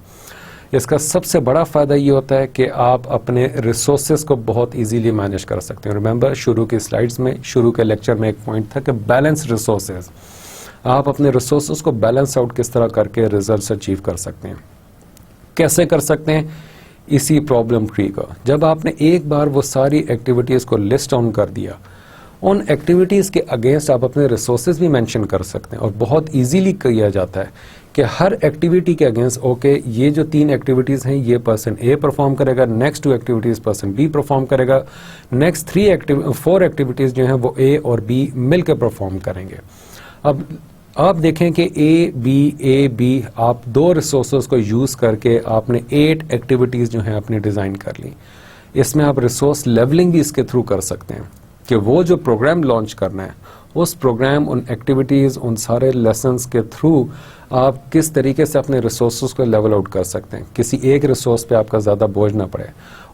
اس کا سب سے بڑا فائدہ یہ ہوتا ہے کہ آپ اپنے ریسورسز کو بہت ایزیلی مینیج کر سکتے ہیں. ریممبر شروع کی سلائیڈز میں, شروع کے لیکچر میں ایک پوائنٹ تھا کہ بیلنس ریسورسز, آپ اپنے ریسورسز کو بیلنس آؤٹ کس طرح کر کے ریزلٹس اچیو کر سکتے ہیں. کیسے کر سکتے ہیں؟ اسی پرابلم ٹری کا جب آپ نے ایک بار وہ ساری ایکٹیویٹیز کو لسٹ آن کر دیا, ان ایکٹیویٹیز کے اگینسٹ آپ اپنے ریسورسز بھی مینشن کر سکتے ہیں اور بہت ایزیلی کیا جاتا ہے کہ ہر ایکٹیویٹی کے اگینسٹ اوکے یہ جو 3 ایکٹیویٹیز ہیں یہ پرسن اے پرفارم کرے گا, next 2 activities person B perform کرے گا, نیکسٹ 4 ایکٹیویٹیز جو ہیں وہ اے اور بی مل کے پرفارم کریں گے. اب آپ دیکھیں کہ اے بی آپ 2 ریسورسز کو یوز کر کے آپ نے 8 ایکٹیویٹیز جو ہیں اپنی ڈیزائن کر لی. اس میں آپ ریسورس لیولنگ بھی اس کے تھرو کر سکتے ہیں کہ وہ جو پروگرام لانچ کرنا ہے اس پروگرام، ان ایکٹیویٹیز، ان سارے لیسنز کے تھرو آپ کس طریقے سے اپنے ریسورسز کو لیول آؤٹ کر سکتے ہیں. کسی ایک ریسورس پہ آپ کا زیادہ بوجھ نہ پڑے.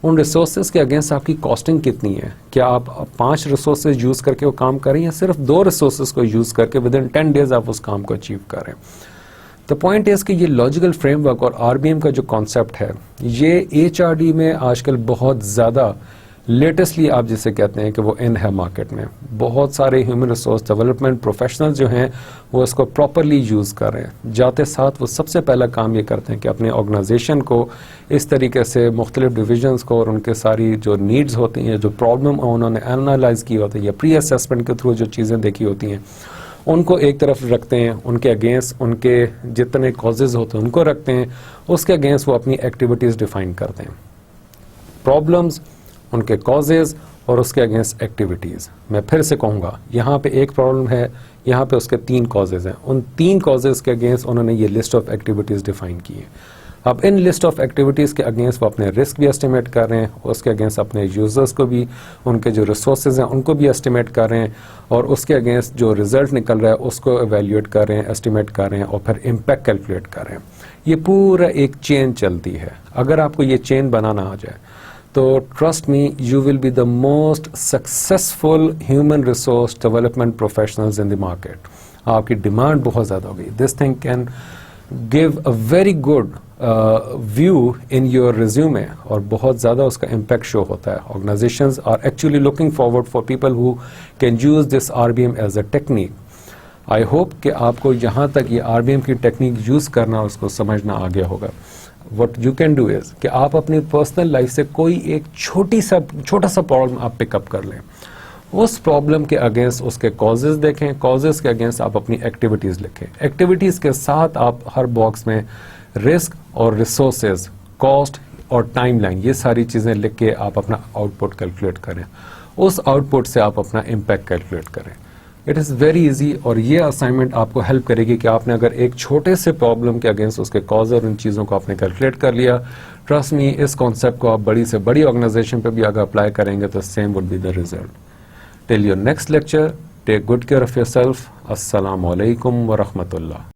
ان ریسورسز کے اگینسٹ آپ کی کاسٹنگ کتنی ہے؟ کیا آپ 5 ریسورسز یوز کر کے وہ کام کریں یا صرف 2 ریسورسز کو یوز کر کے ودن 10 days آپ اس کام کو اچیو کریں؟ تو پوائنٹ از کہ یہ لاجیکل فریم ورک اور RBM کا جو کانسیپٹ ہے یہ HRD میں آج کل بہت زیادہ لیٹسٹلی آپ جسے کہتے ہیں کہ وہ ان ہے مارکیٹ میں. بہت سارے ہیومن ریسورس ڈیولپمنٹ پروفیشنل جو ہیں وہ اس کو پراپرلی یوز کر رہے ہیں. جاتے ساتھ وہ سب سے پہلا کام یہ کرتے ہیں کہ اپنے آرگنائزیشن کو اس طریقے سے مختلف ڈویژنس کو اور ان کے ساری جو نیڈز ہوتی ہیں، جو پرابلم انہوں نے انالائز کی ہوتی ہے یا پری اسیسمنٹ کے تھرو جو چیزیں دیکھی ہوتی ہیں ان کو ایک طرف رکھتے ہیں، ان کے اگینسٹ ان کے جتنے کازز ہوتے ہیں ان کو رکھتے ہیں، اس کے اگینسٹ وہ اپنی ایکٹیویٹیز ڈیفائن کرتے ہیں. پرابلمز، ان کے کازز اور اس کے اگینسٹ ایکٹیویٹیز. میں پھر سے کہوں گا یہاں پہ ایک پرابلم ہے، یہاں پہ اس کے 3 کازز ہیں. ان 3 کازز کے اگینسٹ انہوں نے یہ لسٹ آف ایکٹیویٹیز ڈیفائن کی ہے. اب ان لسٹ آف ایکٹیویٹیز کے اگینسٹ وہ اپنے رسک بھی اسٹیمیٹ کر رہے ہیں، اس کے اگینسٹ اپنے یوزرز کو بھی، ان کے جو ریسورسز ہیں ان کو بھی اسٹیمیٹ کر رہے ہیں، اور اس کے اگینسٹ جو ریزلٹ نکل رہا ہے اس کو ایویلیویٹ کر رہے ہیں، اسٹیمیٹ کر رہے ہیں، اور پھر امپیکٹ کیلکولیٹ کر رہے ہیں. یہ پورا ایک چین چلتی ہے. اگر آپ کو یہ چین بنانا آ جائے تو trust me you will be the most successful human resource development professionals in the market. آپ کی ڈیمانڈ بہت زیادہ ہوگی. This thing can give a very good view in your resume, اور بہت زیادہ اس کا امپیکٹ شو ہوتا ہے. Organizations are actually looking forward for people who can use this RBM as a technique. I hope کہ آپ کو یہاں تک یہ RBM کی ٹیکنیک یوز کرنا اس کو سمجھنا آ گیا ہوگا. What you can do is کہ آپ اپنی پرسنل لائف سے کوئی ایک چھوٹا سا پرابلم آپ پک اپ کر لیں. اس پرابلم کے اگینسٹ اس کے کازز دیکھیں، کازز کے اگینسٹ آپ اپنی ایکٹیویٹیز لکھیں. ایکٹیویٹیز کے ساتھ آپ ہر باکس میں رسک اور ریسورسز، کاسٹ اور ٹائم لائن، یہ ساری چیزیں لکھ کے آپ اپنا آؤٹ پٹ کیلکولیٹ کریں. اس آؤٹ پٹ سے آپ اپنا امپیکٹ کیلکولیٹ کریں. اٹ از ویری ایزی، اور یہ اسائنمنٹ آپ کو ہیلپ کرے گی کہ آپ نے اگر ایک چھوٹے سے پرابلم کے اگینسٹ اس کے کاز اور ان چیزوں کو آپ نے کیلکولیٹ کر لیا. ٹرسٹ می اس کانسیپٹ کو آپ بڑی سے بڑی آرگنائزیشن پہ بھی اگر اپلائی کریں گے تو same would be the result. Till your next lecture, take good care of your self. السلام علیکم ورحمۃ اللہ.